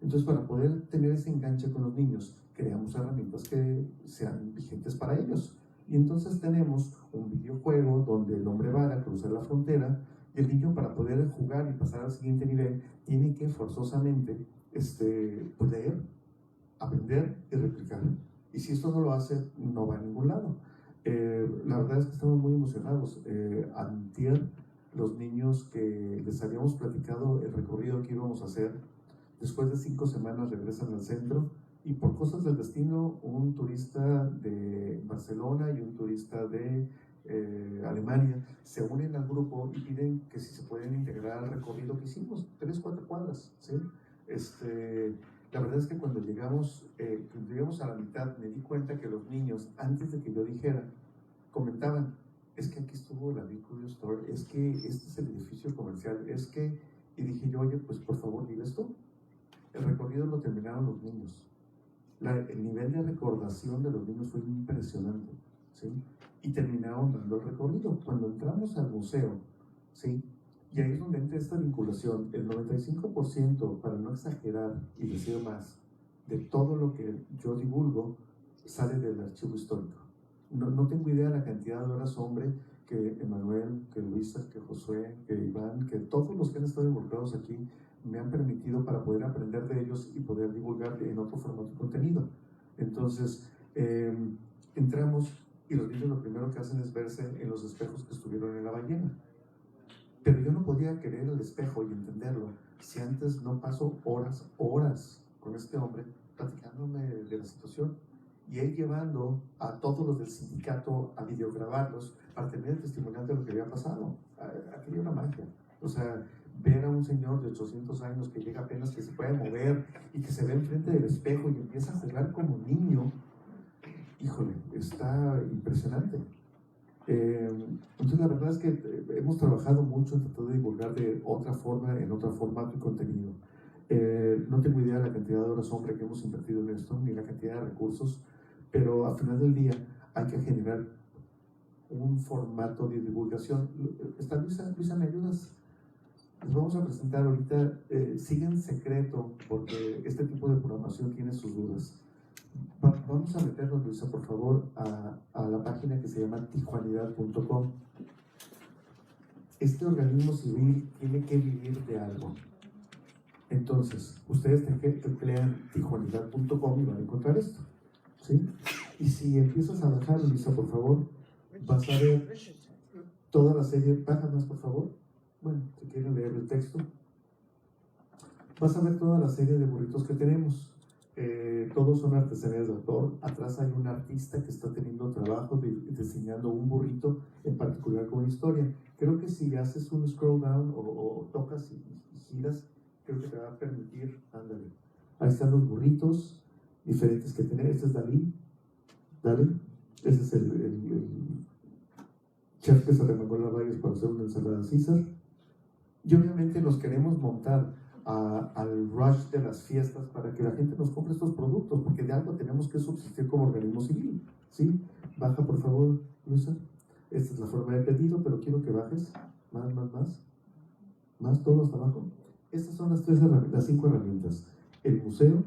Entonces, para poder tener ese enganche con los niños, creamos herramientas que sean vigentes para ellos. Y entonces tenemos un videojuego donde el hombre vara cruza la frontera y el niño, para poder jugar y pasar al siguiente nivel, tiene que forzosamente pues leer, aprender y replicar. Y si esto no lo hace, no va a ningún lado. La verdad es que estamos muy emocionados. Antier, los niños que les habíamos platicado el recorrido que íbamos a hacer, después de 5 semanas regresan al centro y por cosas del destino, un turista de Barcelona y un turista de Alemania se unen al grupo y piden que si se pueden integrar al recorrido que hicimos, 3-4 cuadras, ¿sí? La verdad es que cuando llegamos a la mitad, me di cuenta que los niños, antes de que yo dijera, comentaban, es que aquí estuvo la Big Curious Store, es que este es el edificio comercial, es que Y dije yo, oye, pues por favor, diles tú. El recorrido lo terminaron los niños. El nivel de recordación de los niños fue impresionante, ¿sí? Y terminaron dando el recorrido. Cuando entramos al museo, ¿sí? Y ahí es donde entra esta vinculación. El 95%, para no exagerar y decir más, de todo lo que yo divulgo sale del archivo histórico. No tengo idea de la cantidad de horas hombre que Emanuel, que Luisa, que Josué, que Iván, que todos los que han estado involucrados aquí me han permitido para poder aprender de ellos y poder divulgar en otro formato de contenido. Entonces, entramos y los niños lo primero que hacen es verse en los espejos que estuvieron en la ballena. Pero yo no podía querer el espejo y entenderlo si antes no paso horas con este hombre platicándome de la situación y él llevando a todos los del sindicato a videograbarlos para tener el testimonial de lo que había pasado. Aquí hay una magia. O sea, ver a un señor de 800 años que llega apenas, que se puede mover y que se ve enfrente del espejo y empieza a jugar como niño, híjole, está impresionante. Entonces la verdad es que hemos trabajado mucho en tratar de divulgar de otra forma, en otro formato y contenido. No tengo idea de la cantidad de horas hombre que hemos invertido en esto, ni la cantidad de recursos, pero al final del día hay que generar un formato de divulgación. ¿Está Luisa? Luisa, ¿me ayudas? Les vamos a presentar ahorita, sigue en secreto porque este tipo de programación tiene sus dudas. Vamos a meternos, Luisa, por favor, a la página que se llama tijuanidad.com. Este organismo civil tiene que vivir de algo. Entonces, ustedes teclean tijuanidad.com y van a encontrar esto, ¿sí? Y si empiezas a bajar, Luisa, por favor, vas a ver toda la serie. Baja más, por favor. Bueno, si quieren leer el texto. Vas a ver toda la serie de burritos que tenemos. Todos son artesanías de autor. Atrás hay un artista que está teniendo trabajo diseñando un burrito en particular con una historia. Creo que si haces un scroll down o tocas y giras, creo que te va a permitir, ándale. Ahí están los burritos diferentes que tiene. Este es Dalí. Ese es el chef que se remangó las rayas para hacer una ensalada César. Y obviamente nos queremos montar al rush de las fiestas para que la gente nos compre estos productos, porque de algo tenemos que subsistir como organismo civil, ¿sí? Baja, por favor, Luisa. Esta es la forma de pedido, pero quiero que bajes. Más, todo hasta abajo. Estas son las 5 herramientas. El museo,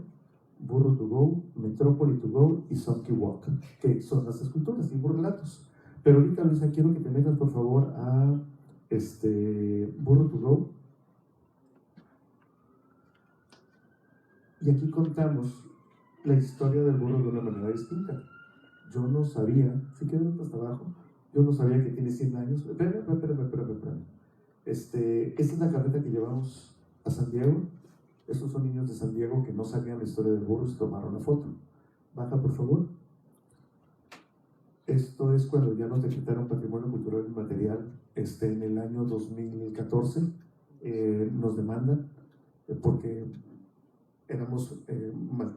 Burro to Go, Metrópoli to Go y Sonky Walk, que son las esculturas, tipo relatos. Pero ahorita, Luisa, quiero que te metas, por favor, a Burro to Go. Y aquí contamos la historia del burro de una manera distinta. Yo no sabía, si quedan hasta abajo, yo no sabía que tiene 100 años. Espérame. Esta es la carreta que llevamos a San Diego. Estos son niños de San Diego que no sabían la historia del burro y se tomaron la foto. Baja, por favor. Esto es cuando ya nos decretaron Patrimonio Cultural Inmaterial en el año 2014. Nos demandan porque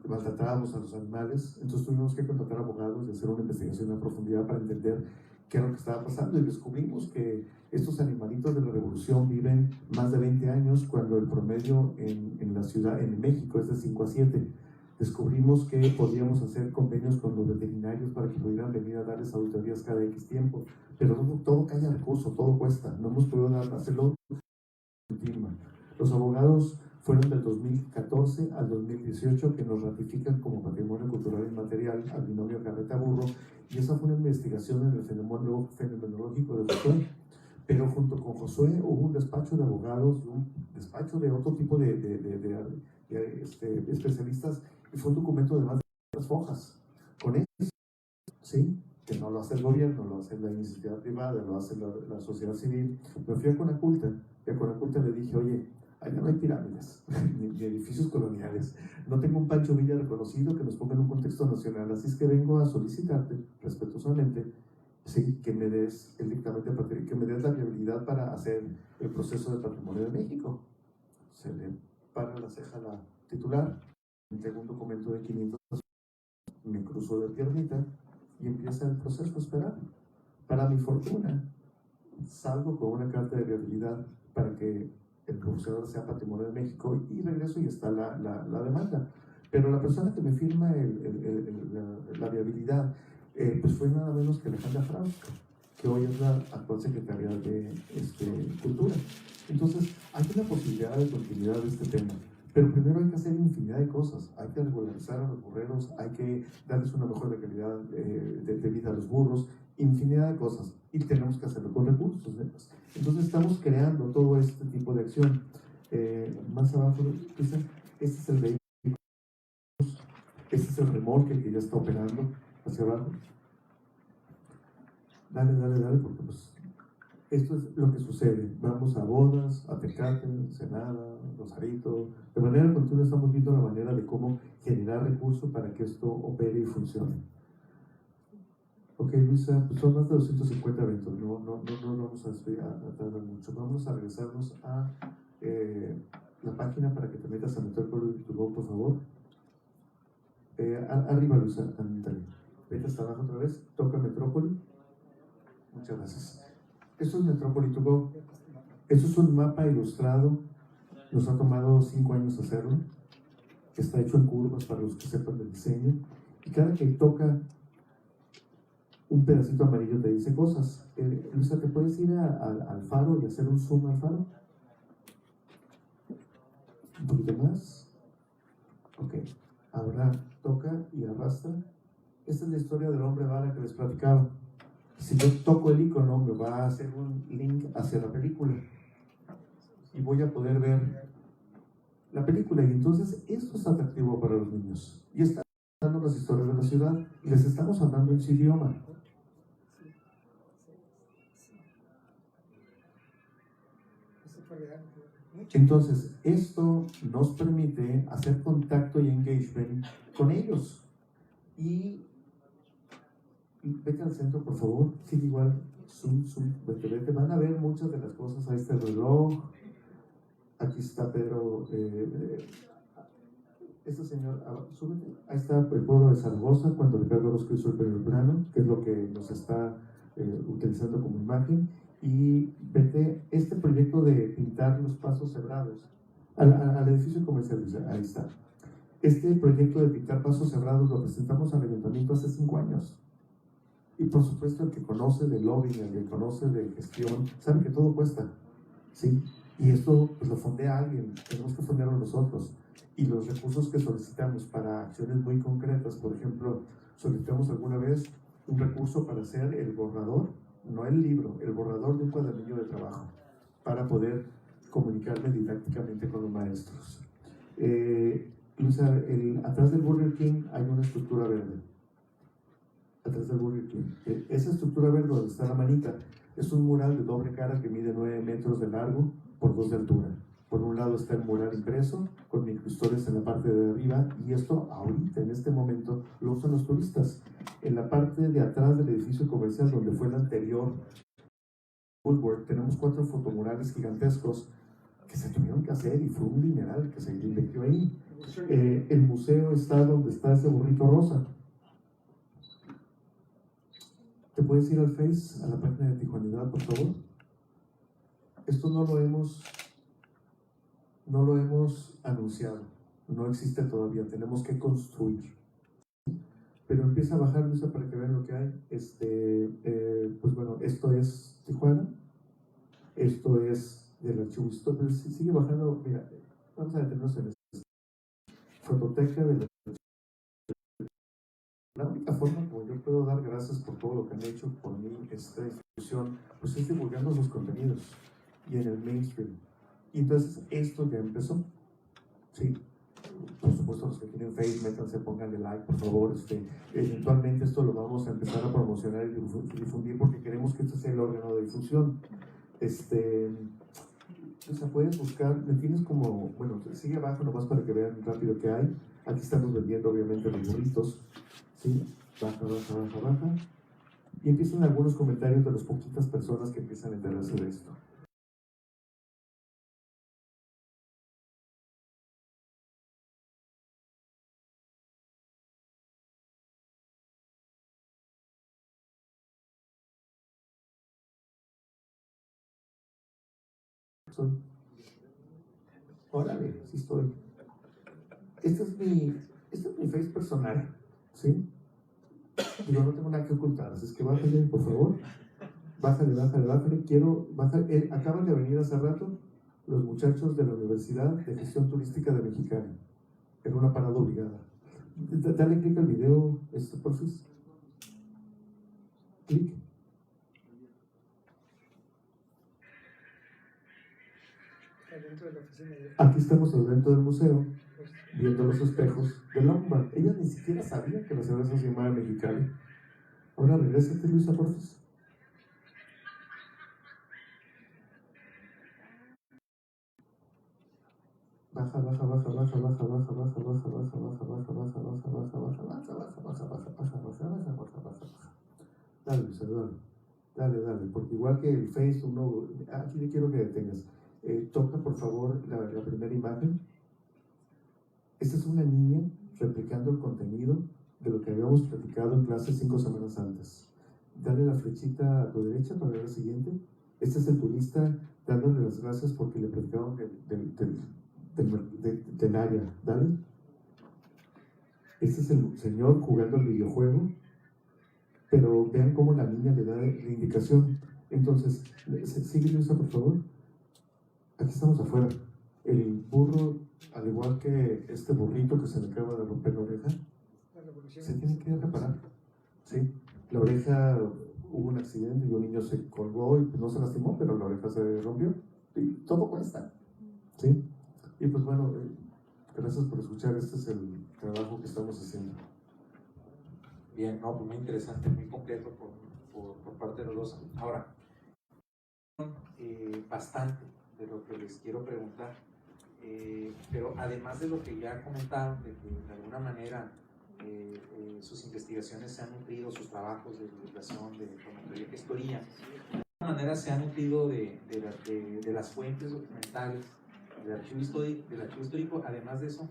maltratábamos a los animales, entonces tuvimos que contratar abogados y hacer una investigación a profundidad para entender qué era lo que estaba pasando, y descubrimos que estos animalitos de la revolución viven más de 20 años cuando el promedio en la ciudad, en México, es de 5 a 7. Descubrimos que podíamos hacer convenios con los veterinarios para que pudieran venir a darles auditorías cada X tiempo, pero todo cae a recurso, todo cuesta, no hemos podido hacerlo. Los abogados fueron del 2014 al 2018 que nos ratifican como Patrimonio Cultural Inmaterial al binomio Carreta-Burro, y esa fue una investigación en el fenómeno fenomenológico de Josué. Pero junto con Josué hubo un despacho de abogados y un despacho de otro tipo de especialistas, y fue un documento de más de 3 hojas. Con eso, ¿sí? Que no lo hace el gobierno, lo hace la iniciativa privada, lo hace la sociedad civil. Me fui a Conaculta, y a Conaculta le dije, oye, allá no hay pirámides, ni edificios coloniales. No tengo un Pancho Villa reconocido que nos ponga en un contexto nacional, así es que vengo a solicitarte, respetuosamente, sí, que me des el dictamen de patrimonio, que me des la viabilidad para hacer el proceso de patrimonio de México. Se le para la ceja a la titular, entrego un documento de 500, me cruzo de piernita y empieza el proceso a esperar. Para mi fortuna, salgo con una carta de viabilidad para que el buceador sea patrimonio de México, y regreso y está la demanda. Pero la persona que me firma la viabilidad, pues fue nada menos que Alejandra Frausto, que hoy es la actual secretaria de Cultura. Entonces, hay una posibilidad de continuidad de este tema. Pero primero hay que hacer infinidad de cosas. Hay que regularizar a los burreros, hay que darles una mejor calidad de vida a los burros, infinidad de cosas. Y tenemos que hacerlo con recursos. Entonces estamos creando todo este tipo de acción. Más abajo, este es el vehículo, este es el remolque que ya está operando hacia abajo. Dale, porque pues esto es lo que sucede. Vamos a bodas, a Tecate, Ensenada, Rosarito. De manera continua estamos viendo la manera de cómo generar recursos para que esto opere y funcione. Ok, Luisa, pues son más de 250 eventos, no vamos a tardar mucho. Vamos a regresarnos a la página para que te metas a Metrópoli.go, por favor. Arriba, Luisa, ándale. Vete hasta abajo otra vez, toca Metrópoli. Muchas gracias. Esto es Metrópoli.go. Esto es un mapa ilustrado. Nos ha tomado 5 años hacerlo. Está hecho en curvas para los que sepan del diseño. Y cada que toca un pedacito amarillo te dice cosas. Luisa, ¿te puedes ir al faro y hacer un zoom al faro? Un poquito más. Ok. Ahora toca y arrastra. Esta es la historia del hombre bala que les platicaba. Si yo toco el icono, me va a hacer un link hacia la película. Y voy a poder ver la película. Y entonces esto es atractivo para los niños. Y están dando las historias de la ciudad. Y les estamos hablando en su idioma. Entonces, esto nos permite hacer contacto y engagement con ellos. Y vete al centro, por favor. Sí, igual, zoom, vete. Van a ver muchas de las cosas. Ahí está el reloj. Aquí está Pedro. Este señor, súbete. Ahí está el pueblo de Zaragoza, cuando Ricardo Orozco hizo el primer plano, que es lo que nos está utilizando como imagen. Y vete, este proyecto de pintar los pasos cerrados al edificio comercial, ahí está. Este proyecto de pintar pasos cerrados lo presentamos al ayuntamiento hace 5 años. Y por supuesto, el que conoce de lobbying, el que conoce de gestión, sabe que todo cuesta, ¿sí? Y esto pues, lo fondea alguien, tenemos que fondearlo nosotros. Y los recursos que solicitamos para acciones muy concretas, por ejemplo, solicitamos alguna vez un recurso para hacer el borrador, no el libro, el borrador de un cuadernillo de trabajo, para poder comunicarme didácticamente con los maestros. Luisa, atrás del Burger King hay una estructura verde. Atrás del Burger King. Esa estructura verde donde está la manita es un mural de doble cara que mide 9 metros de largo por 2 de altura. Por un lado está el mural impreso con microhistorias en la parte de arriba, y esto ahorita, en este momento, lo usan los turistas. En la parte de atrás del edificio comercial donde fue el anterior Woodward, tenemos 4 fotomurales gigantescos que se tuvieron que hacer y fue un dineral que se invirtió ahí. El museo está donde está ese burrito rosa. ¿Te puedes ir al Face, a la página de Tijuanidad, por favor? Esto no lo hemos anunciado, no existe todavía, tenemos que construir. Pero empieza a bajar, Luisa, para que vean lo que hay. Pues bueno, esto es Tijuana, esto es del archivo histórico, sigue bajando. Mira, vamos a detenernos en esto. Fototeca de la única forma como yo puedo dar gracias por todo lo que han hecho por mí, esta institución, pues es divulgando sus contenidos y en el mainstream. Y entonces esto ya empezó, ¿sí? Por supuesto, los que tienen Facebook, métanse, pónganle like, por favor. Eventualmente esto lo vamos a empezar a promocionar y difundir porque queremos que este sea el órgano de difusión. O sea, puedes buscar, me tienes como, bueno, sigue abajo nomás para que vean rápido qué hay. Aquí estamos vendiendo obviamente los burritos, ¿sí? Baja. Y empiezan algunos comentarios de las poquitas personas que empiezan a enterarse de esto. Órale, sí estoy. Este es mi Face personal, ¿sí? Digo, no tengo nada que ocultar, así es que bájale, por favor. Bájale. Acaban de venir hace rato los muchachos de la Universidad de Gestión Turística de Mexicali. Era una parada obligada. Dale clic al video, porfis. Clic. Aquí estamos dentro del museo, viendo los espejos de Lombard. Ella ni siquiera sabía que la cerveza se llamaba Mexicali. Ahora regrésate, Luisa, porfis. Baja. Dale, Luisa, dale, porque igual que el Face, aquí le quiero que detengas. Toca, por favor, la primera imagen. Esta es una niña replicando el contenido de lo que habíamos platicado en clase 5 semanas antes. Dale la flechita a tu derecha para ver la siguiente. Este es el turista dándole las gracias porque le platicaron del área. Dale. Este es el señor jugando el videojuego, pero vean cómo la niña le da la indicación. Entonces, sigue, Luisa, por favor. Aquí estamos afuera. El burro, al igual que este burrito que se le acaba de romper la oreja, se tiene que reparar. ¿Sí? La oreja, hubo un accidente y un niño se colgó y pues no se lastimó, pero la oreja se rompió. Y todo cuesta. ¿Sí? Y pues bueno, gracias por escuchar. Este es el trabajo que estamos haciendo.
Bien, no, pues muy interesante, muy completo por parte de los dos. Ahora, bastante de lo que les quiero preguntar, pero además de lo que ya comentaron, de que de alguna manera sus investigaciones se han nutrido, sus trabajos de divulgación, de promotoría, gestoría, de alguna manera se han nutrido de las fuentes documentales, del archivo histórico, además de eso,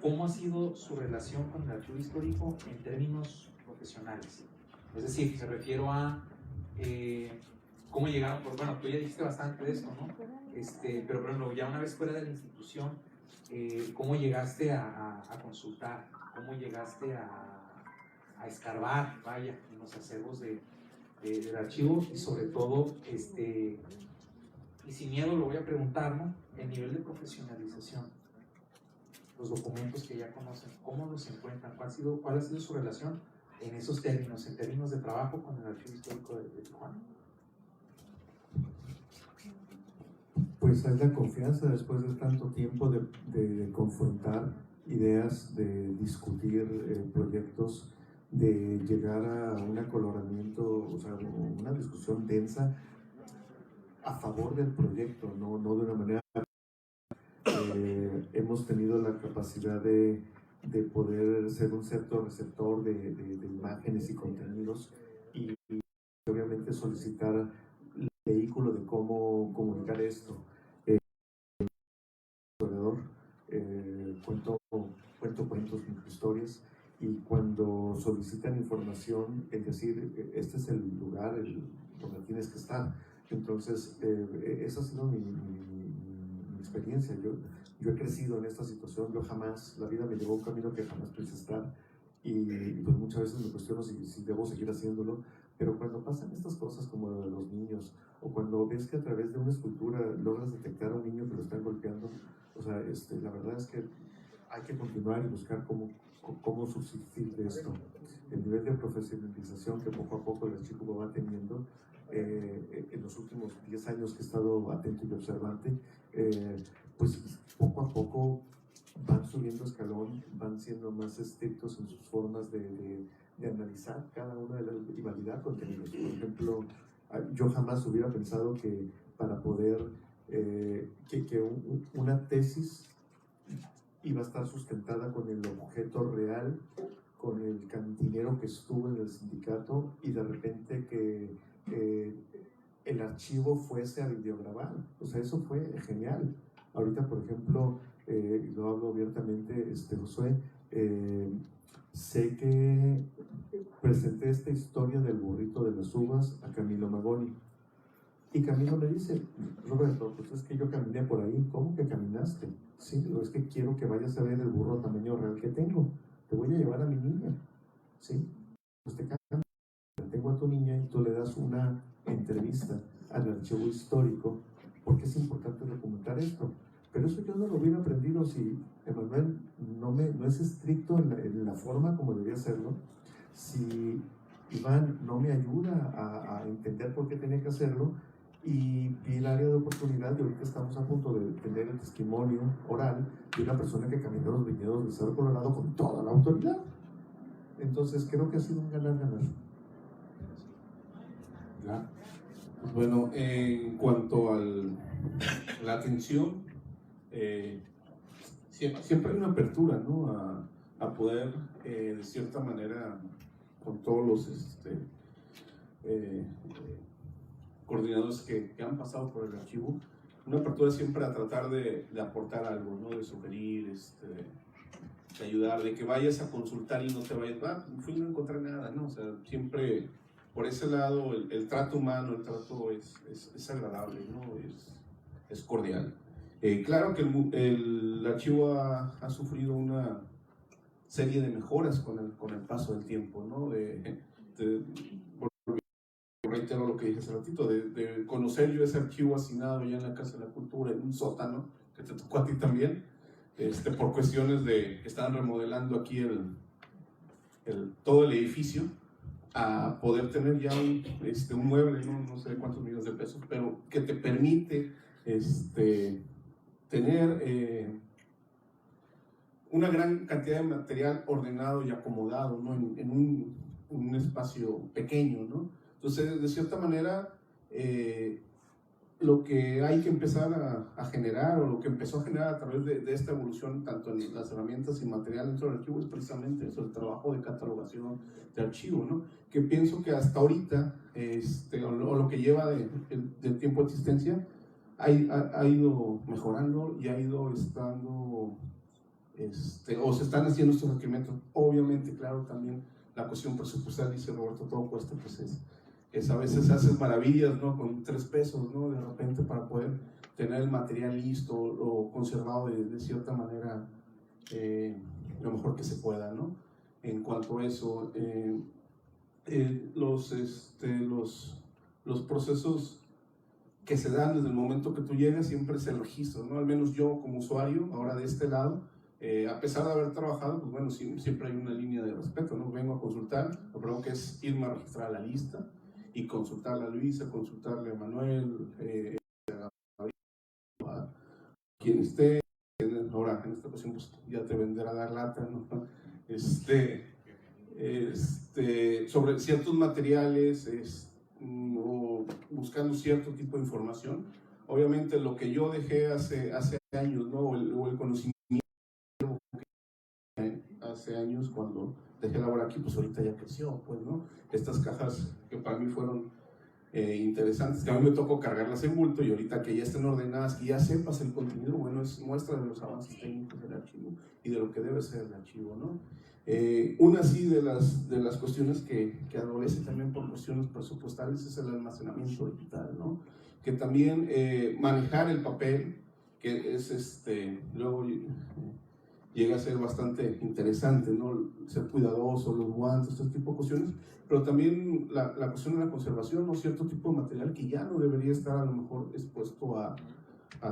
¿cómo ha sido su relación con el archivo histórico en términos profesionales? Es decir, me refiero a cómo llegaron, bueno, tú ya dijiste bastante de esto, ¿no? Pero por ejemplo, ya una vez fuera de la institución, ¿cómo llegaste a consultar? ¿Cómo llegaste a escarbar, vaya, en los acervos del archivo? Y sobre todo, y sin miedo lo voy a preguntar, ¿no? El nivel de profesionalización, los documentos que ya conocen, ¿cómo los encuentran? ¿Cuál ha sido su relación en esos términos, en términos de trabajo con el archivo histórico de Tijuana?
Pues hay la confianza después de tanto tiempo de confrontar ideas, de discutir proyectos, de llegar a un acoloramiento, o sea, una discusión densa a favor del proyecto, no de una manera. Hemos tenido la capacidad de poder ser un cierto receptor de imágenes y contenidos y obviamente solicitar el vehículo de cómo comunicar esto. Cuento cuentos, microhistorias, y cuando solicitan información, es decir, este es el lugar donde tienes que estar. Entonces, esa ha sido mi experiencia. Yo he crecido en esta situación, la vida me llevó a un camino que jamás pensé estar, y pues muchas veces me cuestiono si debo seguir haciéndolo, pero cuando pasan estas cosas como lo de los niños, o cuando ves que a través de una escultura logras detectar a un niño que lo están golpeando, o sea, la verdad es que hay que continuar y buscar cómo subsistir de esto. El nivel de profesionalización que poco a poco el archivo va teniendo, en los últimos 10 años que he estado atento y observante, pues poco a poco van subiendo escalón, van siendo más estrictos en sus formas de analizar cada una de las y validar contenidos. Por ejemplo, yo jamás hubiera pensado que para poder una tesis iba a estar sustentada con el objeto real, con el cantinero que estuvo en el sindicato, y de repente que el archivo fuese a videograbar. O sea, eso fue genial. Ahorita, por ejemplo, y lo hablo abiertamente, Josué, sé que presenté esta historia del burrito de las uvas a Camilo Magoni. Y Camilo le dice, Roberto, pues es que yo caminé por ahí. ¿Cómo que caminaste? Sí, pero es que quiero que vayas a ver el burro tamaño real que tengo. Te voy a llevar a mi niña. ¿Sí? Pues te cambio. Tengo a tu niña y tú le das una entrevista al archivo histórico, porque es importante documentar esto. Pero eso yo no lo hubiera aprendido si Emanuel no es estricto en la forma como debería serlo, si Iván no me ayuda a entender por qué tenía que hacerlo, y vi el área de oportunidad, y ahorita estamos a punto de tener el testimonio oral de una persona que caminó los viñedos de Cerro Colorado con toda la autoridad. Entonces creo que ha sido un ganar-ganar.
Pues bueno, en cuanto a la atención, siempre hay una apertura, ¿no? A poder, de cierta manera, con todos los coordinadores que han pasado por el archivo, una apertura siempre a tratar de aportar algo, ¿no? De sugerir, de ayudar, de que vayas a consultar y no te vayas, fui y no encontré nada, ¿no? O sea, siempre por ese lado el trato humano, el trato es agradable, ¿no? Es cordial. Claro que el archivo ha sufrido una serie de mejoras con el paso del tiempo, ¿no? Reitero lo que dije hace ratito, de conocer yo ese archivo asignado ya en la Casa de la Cultura, en un sótano, que te tocó a ti también, por cuestiones de que estaban remodelando aquí todo el edificio, a poder tener ya un mueble, no sé de cuántos millones de pesos, pero que te permite tener una gran cantidad de material ordenado y acomodado, ¿no? en un espacio pequeño, ¿no? Entonces, de cierta manera, lo que hay que empezar a generar, o lo que empezó a generar a través de esta evolución, tanto en las herramientas y material dentro del archivo, es precisamente eso, el trabajo de catalogación de archivo, ¿no? Que pienso que hasta ahorita, o lo que lleva del tiempo de existencia, ha ido mejorando y ha ido estando, o se están haciendo estos requerimientos. Obviamente, claro, también la cuestión presupuestal, dice Roberto, todo cuesta, pues es a veces haces maravillas, ¿no? Con 3 pesos, ¿no? De repente, para poder tener el material listo o conservado de cierta manera, lo mejor que se pueda, ¿no? En cuanto a eso, los procesos que se dan desde el momento que tú llegas siempre es el registro, ¿no? Al menos yo como usuario, ahora de este lado, a pesar de haber trabajado, pues bueno, siempre hay una línea de respeto, ¿no? Vengo a consultar, lo primero que es irme a registrar a la lista y consultarle a Luisa, consultarle a Manuel, a quien esté. Ahora, en esta ocasión, pues ya te venderá a dar lata, ¿no? Sobre ciertos materiales, o buscando cierto tipo de información. Obviamente lo que yo dejé hace años, ¿no? o el conocimiento que hace años cuando dejé laborar aquí, pues ahorita ya creció, pues, ¿no? Estas cajas que para mí fueron interesantes, que a mí me tocó cargarlas en bulto, y ahorita que ya estén ordenadas, que ya sepas el contenido, bueno, es muestra de los avances técnicos del archivo y de lo que debe ser el archivo, ¿no? Una sí de las cuestiones que adolece también por cuestiones presupuestales es el almacenamiento digital, ¿no? Que también manejar el papel, que es luego llega a ser bastante interesante, ¿no? Ser cuidadoso, los guantes, este tipo de cuestiones, pero también la cuestión de la conservación, ¿no? Cierto tipo de material que ya no debería estar a lo mejor expuesto a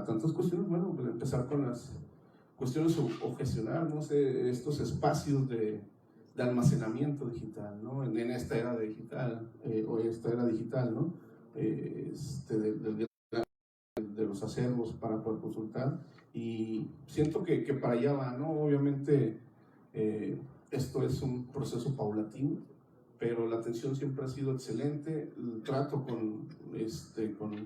tantas cuestiones. Bueno, pues empezar con las cuestiones o gestionar, no sé, estos espacios de almacenamiento digital, ¿no? En esta era digital, o esta era digital, ¿no? De los acervos para poder consultar, y siento que para allá va, ¿no? Obviamente esto es un proceso paulatino, pero la atención siempre ha sido excelente, el trato con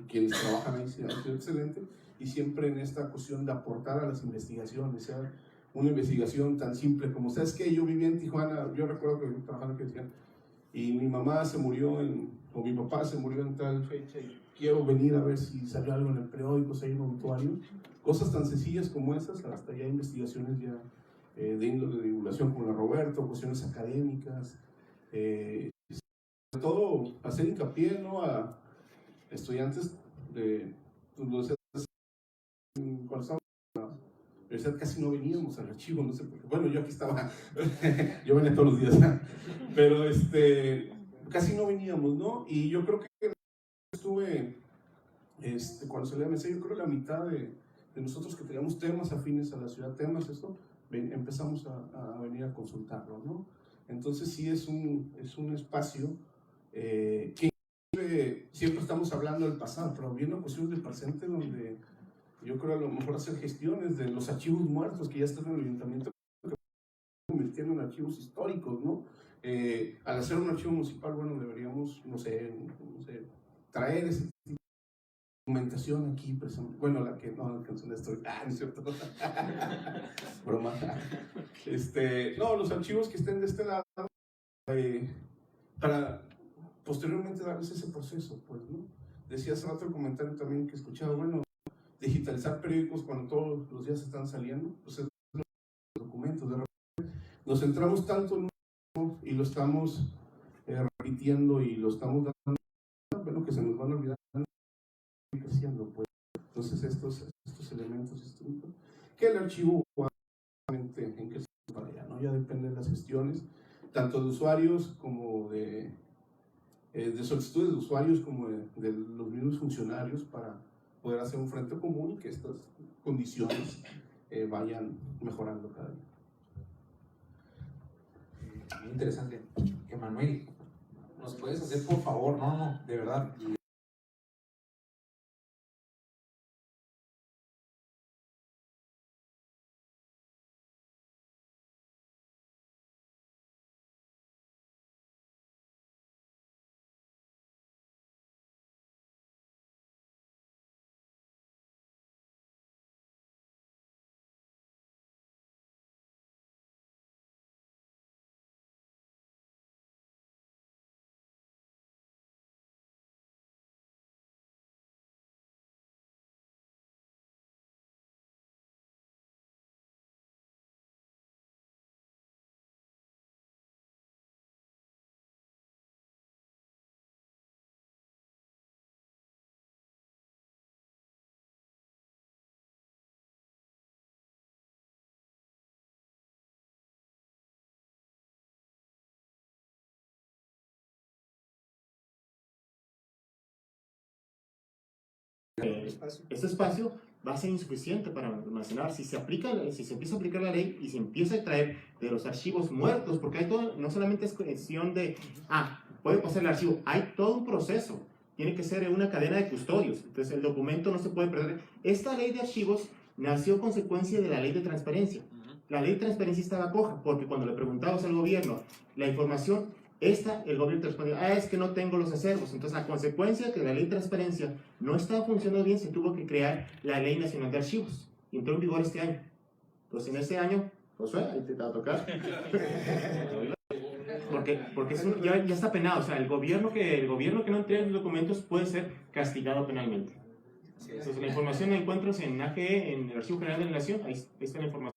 quienes trabajan ahí ha sido excelente, y siempre en esta cuestión de aportar a las investigaciones, sea una investigación tan simple como, ¿sabes qué? Yo vivía en Tijuana, yo recuerdo que trabajando aquí decían, y mi mamá se murió o mi papá se murió en tal fecha, y quiero venir a ver si salió algo en el periódico, si hay un obituario. Cosas tan sencillas como esas, hasta ya investigaciones ya de índole de divulgación como la Roberto, cuestiones académicas, sobre todo hacer hincapié, ¿no? A estudiantes Cuando estábamos en la universidad casi no veníamos al archivo, no sé por qué. Bueno, yo aquí estaba, yo venía todos los días, pero casi no veníamos, ¿no? Y yo creo que estuve, cuando salí a MC, yo creo que la mitad de nosotros que teníamos temas afines a la ciudad, empezamos a venir a consultarlo, ¿no? Entonces sí es un espacio que siempre estamos hablando del pasado, pero viendo cuestiones del presente donde yo creo a lo mejor hacer gestiones de los archivos muertos que ya están en el ayuntamiento, convirtiendo en archivos históricos, ¿no? Al hacer un archivo municipal, bueno, deberíamos, no sé, traer ese tipo de documentación aquí, precisamente. Bueno, la canción de estoy, no es cierto, broma. No, los archivos que estén de este lado, para posteriormente darles ese proceso, pues, ¿no? Decía hace rato el comentario también que escuchaba, bueno, digitalizar periódicos cuando todos los días están saliendo, pues es los documentos, de repente nos centramos tanto en uno y lo estamos repitiendo y lo estamos dando, bueno, que se nos van olvidando y creciendo, pues. Entonces estos elementos que el archivo en que se para allá, ¿no? Ya depende de las gestiones, tanto de usuarios como de solicitudes de usuarios como de los mismos funcionarios para poder hacer un frente común y que estas condiciones vayan mejorando cada día.
Muy interesante. Emanuel, ¿nos puedes hacer por favor? No, de verdad.
Este espacio va a ser insuficiente para almacenar si se empieza a aplicar la ley y se empieza a traer de los archivos muertos, porque hay todo, no solamente es cuestión de, puede pasar el archivo, hay todo un proceso, tiene que ser una cadena de custodios, entonces el documento no se puede perder. Esta ley de archivos nació a consecuencia de la ley de transparencia. La ley de transparencia estaba coja, porque cuando le preguntábamos al gobierno la información, el gobierno respondió, es que no tengo los acervos. Entonces, a consecuencia de que la ley de transparencia no estaba funcionando bien, se tuvo que crear la Ley Nacional de Archivos. Y entró en vigor este año. Entonces, en este año, Josué, ahí te va a tocar. Porque ya está penado. O sea, el gobierno que no entregue los documentos puede ser castigado penalmente. Entonces, la información la encuentras en AGE, en el Archivo General de la Nación. Ahí está la información.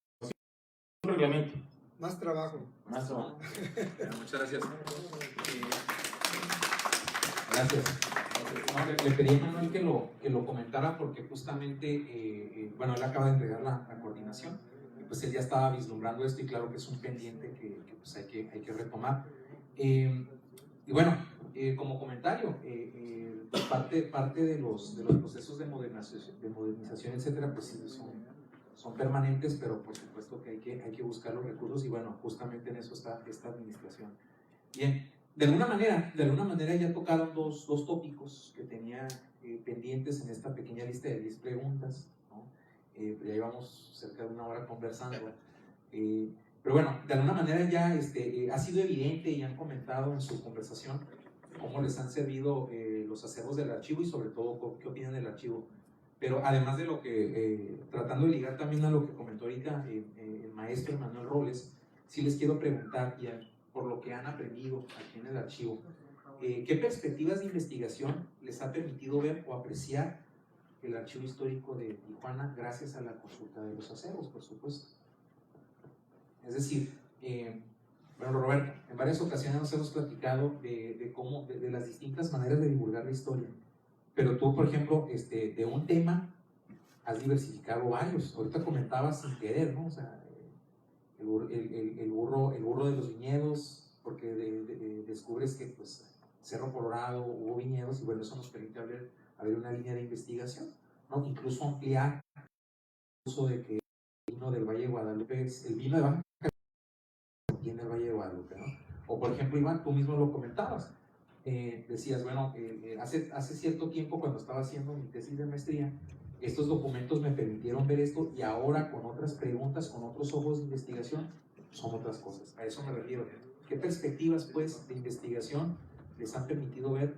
Un reglamento.
Más trabajo.
Más trabajo.
Muchas gracias. Gracias. Le pedí a Manuel que lo comentara porque justamente, bueno, él acaba de entregar la coordinación y pues él ya estaba vislumbrando esto y claro que es un pendiente que pues hay que retomar. Y bueno, como comentario, parte de los procesos de modernización, etcétera, pues sí, son permanentes, pero por supuesto que hay que buscar los recursos y bueno, justamente en eso está esta administración. Bien, de alguna manera ya tocaron dos tópicos que tenía pendientes en esta pequeña lista de 10 preguntas, ¿no? Ya llevamos cerca de una hora conversando, pero bueno, de alguna manera ya ha sido evidente y han comentado en su conversación cómo les han servido los acervos del archivo y sobre todo qué opinan del archivo. Pero además de lo que, tratando de ligar también a lo que comentó ahorita el maestro Emanuel Robles, sí les quiero preguntar, por lo que han aprendido aquí en el archivo, ¿qué perspectivas de investigación les ha permitido ver o apreciar el archivo histórico de Tijuana gracias a la consulta de los acervos, por supuesto? Es decir, bueno, Roberto, en varias ocasiones nos hemos platicado de las distintas maneras de divulgar la historia. Pero tú, por ejemplo, de un tema has diversificado varios. Ahorita comentabas sin querer, ¿no? O sea, el burro de los viñedos, porque descubres que pues Cerro Colorado hubo viñedos y bueno, eso nos permite abrir una línea de investigación, ¿no? Incluso ampliar el uso de que el vino del Valle de Guadalupe es el vino de Baja California tiene el Valle de Guadalupe, ¿no? O por ejemplo, Iván, tú mismo lo comentabas, decías, bueno, hace cierto tiempo cuando estaba haciendo mi tesis de maestría, estos documentos me permitieron ver esto y ahora con otras preguntas, con otros ojos de investigación, son otras cosas. A eso me refiero. ¿Qué perspectivas, pues, de investigación les han permitido ver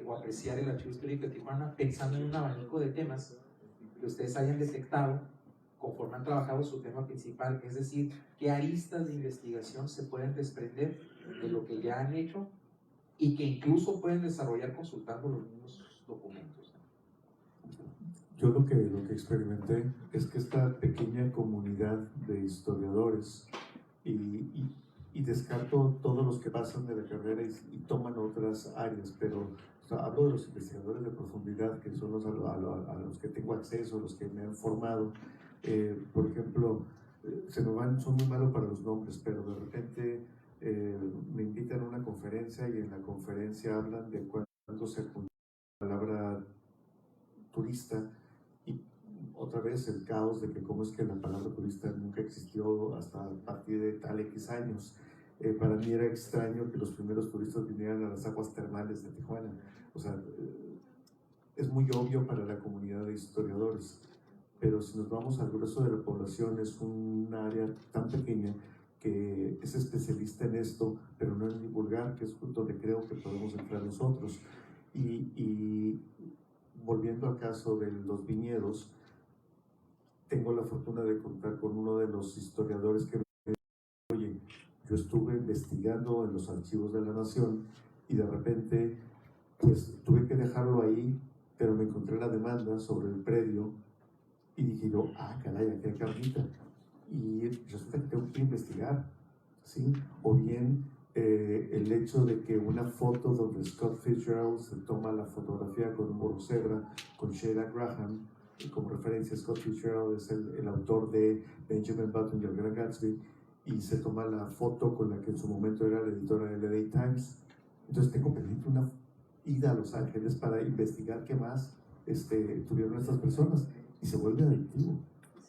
o apreciar el Archivo Histórico de Tijuana pensando en un abanico de temas que ustedes hayan detectado conforme han trabajado su tema principal? Es decir, ¿qué aristas de investigación se pueden desprender de lo que ya han hecho y que incluso pueden desarrollar consultando los mismos documentos?
Yo lo que experimenté es que esta pequeña comunidad de historiadores, y descarto todos los que pasan de la carrera y toman otras áreas, pero o sea, hablo de los investigadores de profundidad, que son los a los que tengo acceso, los que me han formado. Por ejemplo, son muy malos para los nombres, pero de repente me invitan a una conferencia y en la conferencia hablan de cuándo se acuñó la palabra turista, y otra vez el caos de que cómo es que la palabra turista nunca existió hasta a partir de tal X años. Para mí era extraño que los primeros turistas vinieran a las aguas termales de Tijuana. O sea, es muy obvio para la comunidad de historiadores, pero si nos vamos al grueso de la población, es un área tan pequeña que es especialista en esto, pero no en divulgar, que es donde creo que podemos entrar nosotros. Y volviendo al caso de los viñedos, tengo la fortuna de contar con uno de los historiadores que me dijo, oye, yo estuve investigando en los archivos de la Nación y de repente pues tuve que dejarlo ahí, pero me encontré la demanda sobre el predio y dije yo, caray, aquí hay carnita. Y resulta que tengo que investigar, ¿sí? O bien el hecho de que una foto donde Scott Fitzgerald se toma la fotografía con un burro cebra, con Sheila Graham, y como referencia Scott Fitzgerald es el autor de Benjamin Button y el Gran Gatsby, y se toma la foto con la que en su momento era la editora de LA Times. Entonces tengo pendiente una ida a Los Ángeles para investigar qué más tuvieron estas personas, y se vuelve adictivo,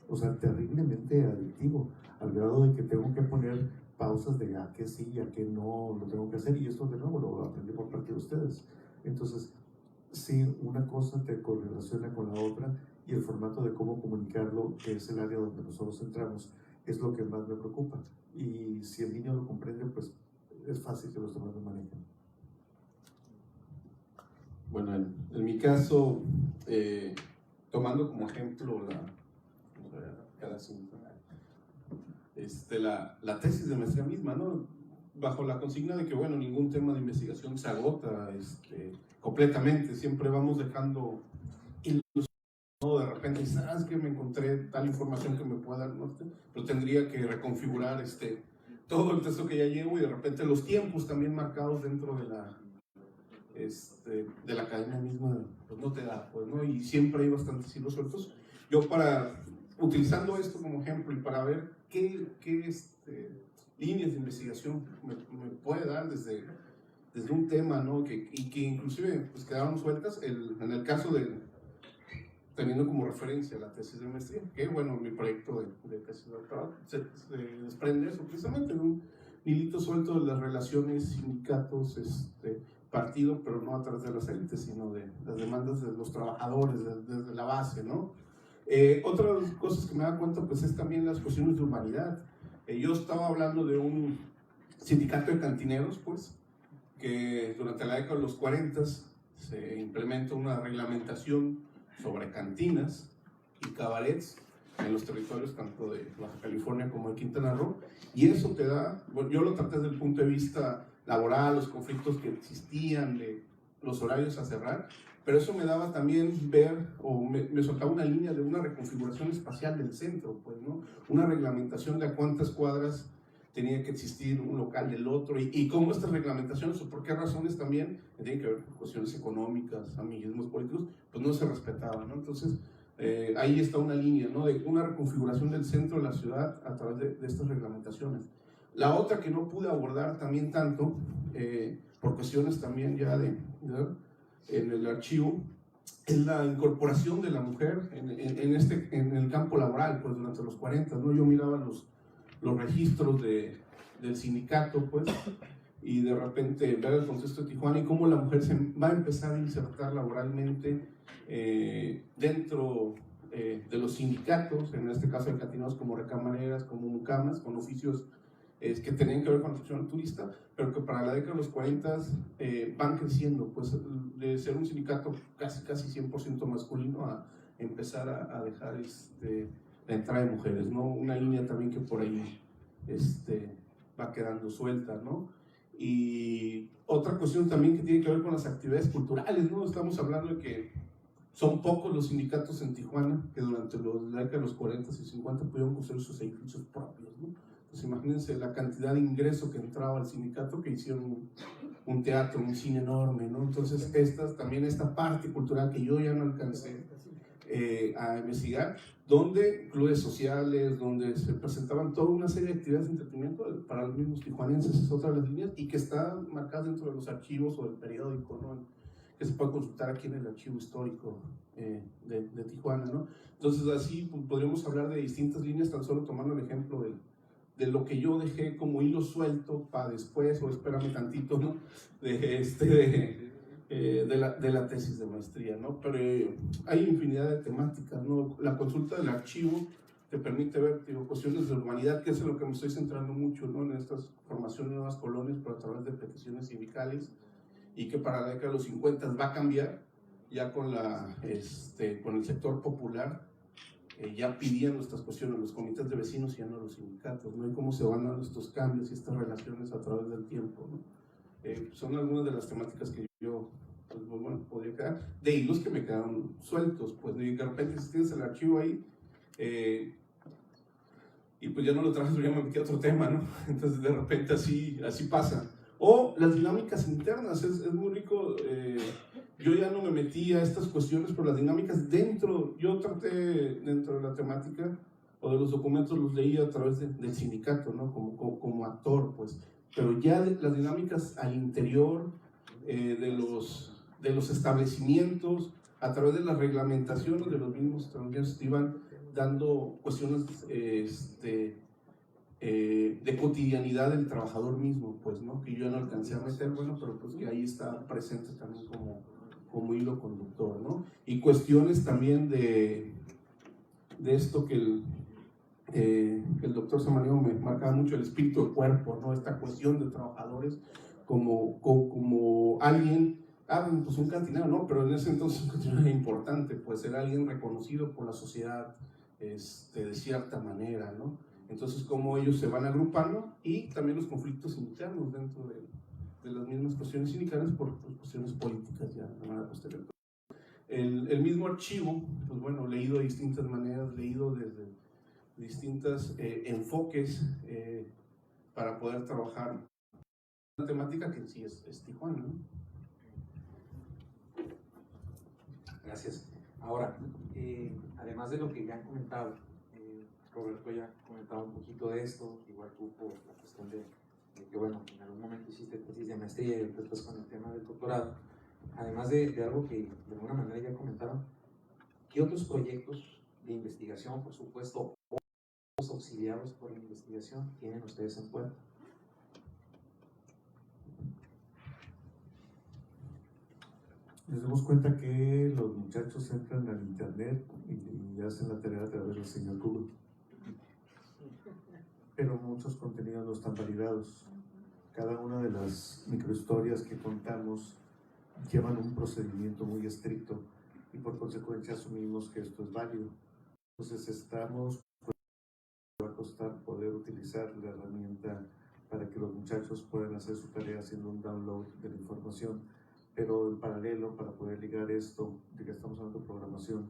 o sea, terriblemente adictivo, al grado de que tengo que poner pausas de a qué sí y a qué no lo tengo que hacer, y esto de nuevo lo aprendí por parte de ustedes. Entonces, sí, una cosa te correlaciona con la otra, y el formato de cómo comunicarlo, que es el área donde nosotros entramos, es lo que más me preocupa. Y si el niño lo comprende, pues es fácil que los demás lo manejen.
Bueno, en mi caso, tomando como ejemplo la tesis de maestría misma, ¿no? Bajo la consigna de que, bueno, ningún tema de investigación se agota completamente, siempre vamos dejando hilos, ¿no? De repente, ¿sabes que me encontré tal información que me pueda dar? ¿No? Pero tendría que reconfigurar todo el texto que ya llevo, y de repente los tiempos también marcados dentro de la academia misma, pues no te da, pues, ¿no? Y siempre hay bastantes hilos sueltos. Yo, utilizando esto como ejemplo y para ver qué líneas de investigación me puede dar desde un tema, ¿no? Y que inclusive pues quedaron sueltas, en el caso teniendo como referencia la tesis de maestría, que bueno, mi proyecto de tesis de doctorado se desprende eso precisamente de un hilito suelto de las relaciones sindicatos, partido, pero no a través de las élites, sino de las demandas de los trabajadores, desde la base, ¿no? Otra de las cosas que me da cuenta, pues, es también las cuestiones de humanidad. Yo estaba hablando de un sindicato de cantineros, pues, que durante la década de los 40 se implementa una reglamentación sobre cantinas y cabarets en los territorios tanto de Baja California como de Quintana Roo, y eso te da, bueno, yo lo traté desde el punto de vista laboral, los conflictos que existían, de los horarios a cerrar, pero eso me daba también ver, o me soltaba una línea de una reconfiguración espacial del centro, pues, ¿no? Una reglamentación de a cuántas cuadras tenía que existir un local del otro, y cómo estas reglamentaciones, o por qué razones también, que tienen que ver con cuestiones económicas, amiguismos políticos, pues no se respetaban, ¿no? Entonces, ahí está una línea, ¿no? De una reconfiguración del centro de la ciudad a través de estas reglamentaciones. La otra que no pude abordar también tanto, por cuestiones también ya en el archivo, es la incorporación de la mujer en el campo laboral, pues durante los 40, ¿no? Yo miraba los registros del sindicato, pues, y de repente ver el contexto de Tijuana y cómo la mujer se va a empezar a insertar laboralmente dentro de los sindicatos, en este caso decatinados como recamareras, como mucamas, con oficios que tenían que ver con la atención turista, pero que para la década de los 40 van creciendo, pues de ser un sindicato casi 100% masculino a empezar a dejar la entrada de mujeres, ¿no? Una línea también que por ahí va quedando suelta, ¿no? Y otra cuestión también que tiene que ver con las actividades culturales, ¿no? Estamos hablando de que son pocos los sindicatos en Tijuana que durante la década de los 40 y 50 pudieron construir sus edificios propios, ¿no? Pues imagínense la cantidad de ingreso que entraba al sindicato, que hicieron un teatro, un cine enorme, ¿no? Entonces también esta parte cultural que yo ya no alcancé a investigar, donde clubes sociales, donde se presentaban toda una serie de actividades de entretenimiento para los mismos tijuanenses, es otra de las líneas, y que está marcada dentro de los archivos o del periódico, ¿no? Que se puede consultar aquí en el archivo histórico de Tijuana, ¿no? Entonces así pues, podríamos hablar de distintas líneas, tan solo tomando el ejemplo de lo que yo dejé como hilo suelto para después, o espérame tantito, ¿no? De la tesis de maestría, ¿no? Pero hay infinidad de temáticas, ¿no? La consulta del archivo te permite ver, digo, cuestiones de urbanidad, que es en lo que me estoy centrando mucho, ¿no? En estas formaciones de nuevas colonias, pero a través de peticiones sindicales, y que para la década de los 50 va a cambiar, ya con el sector popular, ya pidiendo estas cuestiones, los comités de vecinos y ya no los sindicatos, ¿no? Y cómo se van dando estos cambios y estas relaciones a través del tiempo, ¿no? Son algunas de las temáticas que yo, pues, bueno, podría quedar, de hilos que me quedaron sueltos, pues, y de repente si tienes el archivo ahí, y pues ya no lo trajes, ya me metí a otro tema, ¿no? Entonces de repente así pasa. O las dinámicas internas, es muy rico, yo ya no me metí a estas cuestiones, pero las dinámicas yo traté dentro de la temática o de los documentos, los leí a través del sindicato, ¿no? Como actor, pues, pero ya las dinámicas al interior de los establecimientos, a través de las reglamentaciones de los mismos extranjeros, iban dando cuestiones de cotidianidad del trabajador mismo, pues, ¿no? Que yo no alcancé a meter, bueno, pero pues que ahí está presente también como hilo conductor, ¿no? Y cuestiones también de esto que el doctor Samaniego me marcaba mucho, el espíritu del cuerpo, ¿no? Esta cuestión de trabajadores como alguien, pues un cantinero, ¿no? Pero en ese entonces un cantinero era importante, pues era alguien reconocido por la sociedad de cierta manera, ¿no? Entonces, cómo ellos se van agrupando y también los conflictos internos dentro de las mismas cuestiones sindicales por cuestiones políticas ya de manera posterior. El mismo archivo, pues bueno, leído de distintas maneras, leído desde distintos enfoques para poder trabajar una temática que en sí es Tijuana, ¿no?
Gracias. Ahora, además de lo que ya han comentado, Roberto ya comentaba un poquito de esto, igual tú por la cuestión de que, bueno, en algún momento hiciste tesis de maestría y después con el tema del doctorado. Además de algo que de alguna manera ya comentaron, ¿qué otros proyectos de investigación, por supuesto, o auxiliados por la investigación tienen ustedes en cuenta?
Nos damos cuenta que los muchachos entran al internet y hacen la tarea a través del señor Google, pero muchos contenidos no están validados. Cada una de las microhistorias que contamos llevan un procedimiento muy estricto y por consecuencia asumimos que esto es válido. Entonces va a costar poder utilizar la herramienta para que los muchachos puedan hacer su tarea haciendo un download de la información, pero en paralelo, para poder ligar esto de que estamos hablando de programación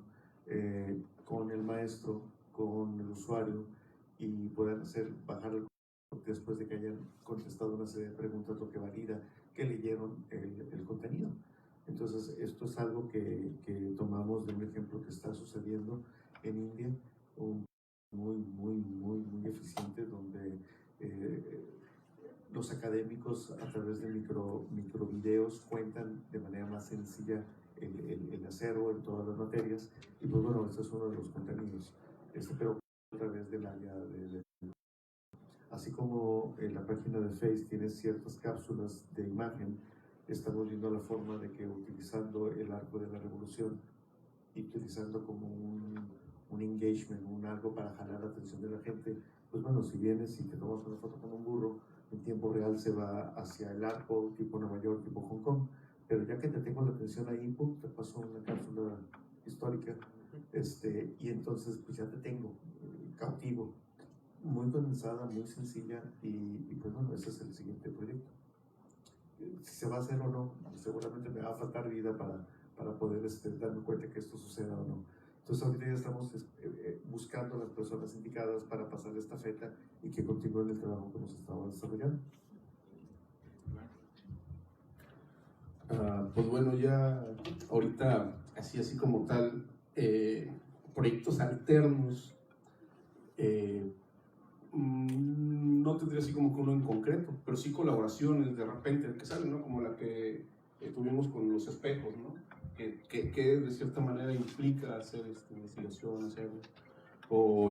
con el maestro, con el usuario, y puedan bajar el después de que hayan contestado una serie de preguntas, lo que valida que leyeron el contenido. Entonces, esto es algo que tomamos de un ejemplo que está sucediendo en India, muy eficiente, donde los académicos a través de microvideos cuentan de manera más sencilla el acervo en todas las materias, y pues bueno, este es uno de los contenidos, pero a través del área así como en la página de Face tiene ciertas cápsulas de imagen, estamos viendo la forma de que utilizando el arco de la revolución y utilizando como un engagement, algo para jalar la atención de la gente, pues bueno, si vienes y te tomas una foto con un burro, en tiempo real se va hacia el arco tipo Nueva York, tipo Hong Kong, pero ya que te tengo la atención ahí, te paso una cápsula histórica, y entonces pues ya te tengo cautivo, muy condensada, muy sencilla, y pues bueno, ese es el siguiente proyecto. Si se va a hacer o no, seguramente me va a faltar vida para poder darme cuenta que esto suceda o no. Entonces ahorita ya estamos buscando las personas indicadas para pasar la estafeta y que continúen el trabajo que hemos estado desarrollando.
Pues bueno, ya ahorita así como tal, proyectos alternos, no tendría así como que uno en concreto, pero sí colaboraciones de repente que salen, ¿no? Como la que tuvimos con los espejos, ¿no? Que de cierta manera implica hacer investigación, o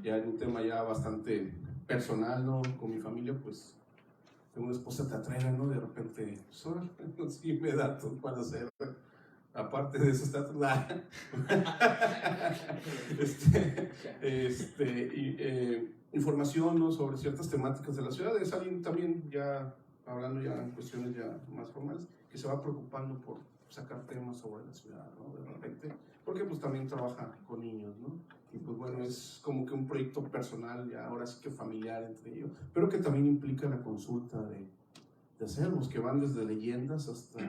ya en un tema ya bastante personal, ¿no? Con mi familia, pues tengo una esposa teatrera, ¿no? De repente, sí me da todo para hacer, aparte de esos datos, información, ¿no? Sobre ciertas temáticas de la ciudad. Es alguien también ya hablando ya en cuestiones ya más formales, que se va preocupando por sacar temas sobre la ciudad, ¿no? De repente, porque pues también trabaja con niños, ¿no? Y pues bueno, es como que un proyecto personal, ya ahora sí que familiar entre ellos, pero que también implica la consulta de acervos que van desde leyendas hasta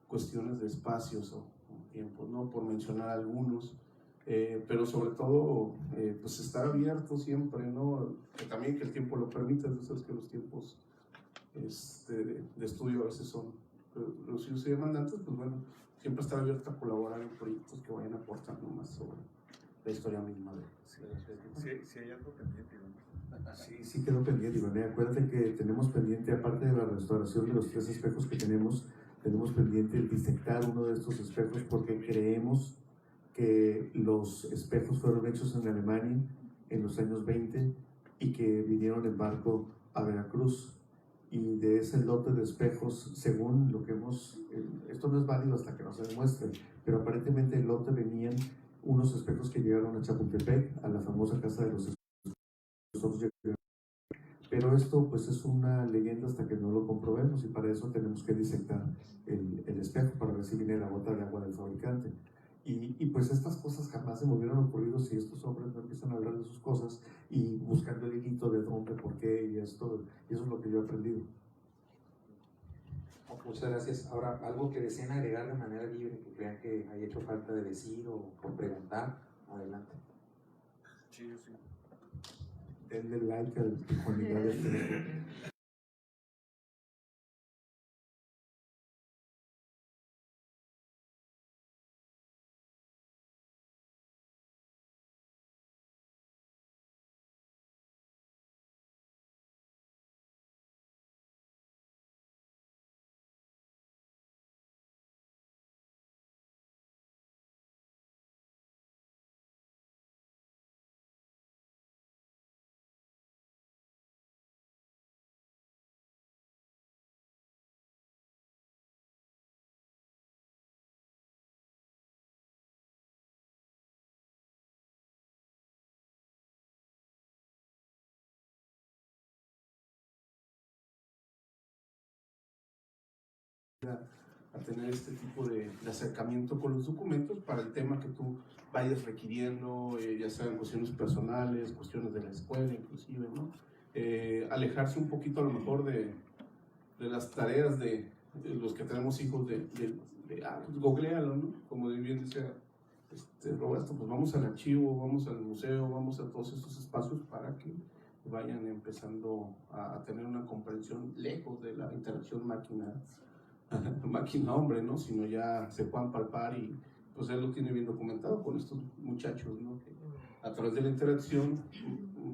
cuestiones de espacios o tiempos, ¿no? Por mencionar algunos, pero sobre todo, pues estar abierto siempre, ¿no? Que también que el tiempo lo permita, entonces que los tiempos de estudio a veces son reducidos y demandantes, pues bueno, siempre estar abierto a colaborar en proyectos que vayan aportando más sobre la historia misma de la ciudad.
Sí, hay algo pendiente, sí quedó pendiente, Iván. Acuérdate que tenemos pendiente, aparte de la restauración de los 3 espejos que tenemos pendiente el disectar uno de estos espejos, porque creemos que los espejos fueron hechos en Alemania en los años 20 y que vinieron en barco a Veracruz, y de ese lote de espejos, según lo que esto no es válido hasta que no se demuestre, pero aparentemente el lote venían unos espejos que llegaron a Chapultepec, a la famosa casa de los espejos. Pero esto pues es una leyenda hasta que no lo comprobemos, y para eso tenemos que disectar el espejo para ver si viene la gota de agua del fabricante. Y pues estas cosas jamás se me hubieran ocurrido si estos hombres no empiezan a hablar de sus cosas y buscando el hilito de dónde, por qué, y eso es lo que yo he aprendido.
Muchas gracias. Ahora, algo que deseen agregar de manera libre, que crean que haya hecho falta de decir o por preguntar, adelante.
Sí, yo sí. Denle like al Juanidad de
a tener este tipo de acercamiento con los documentos para el tema que tú vayas requiriendo, ya sean cuestiones personales, cuestiones de la escuela inclusive, ¿no? Alejarse un poquito a lo mejor de las tareas de los que tenemos hijos pues googlealo, ¿no? Como bien decía Roberto, pues vamos al archivo, vamos al museo, vamos a todos estos espacios para que vayan empezando a tener una comprensión lejos de la interacción máquina-hombre, ¿no? Sino ya se puedan palpar y pues él lo tiene bien documentado con estos muchachos, ¿no? Que a través de la interacción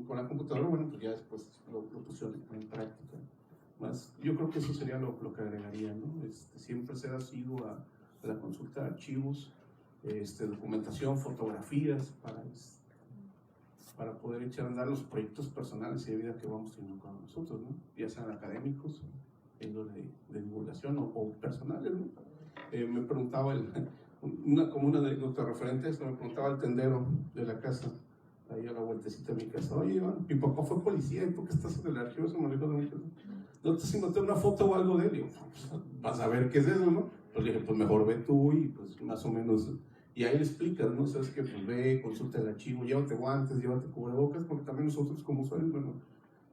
con la computadora, bueno, pues ya después lo pusieron en práctica. Más, yo creo que eso sería lo que agregaría, ¿no? Siempre ser asiduo a la consulta de archivos, documentación, fotografías para poder echar a andar los proyectos personales y de vida que vamos teniendo con nosotros, ¿no? Ya sean académicos, de divulgación o personales, ¿no? Me preguntaba como una anécdota referente a esto, me preguntaba el tendero de la casa, ahí a la vueltecita de mi casa: oye, Iván, mi papá fue policía, ¿y por qué estás en el archivo? Se me dijo, no te encontré una foto o algo de él. Digo, pues, vas a ver qué es eso, ¿no? Pues le dije, pues mejor ve tú y pues más o menos, y ahí le explicas, ¿no? Sabes que pues ve, consulta el archivo, llévate guantes, llévate cubrebocas, porque también nosotros como usuarios, bueno,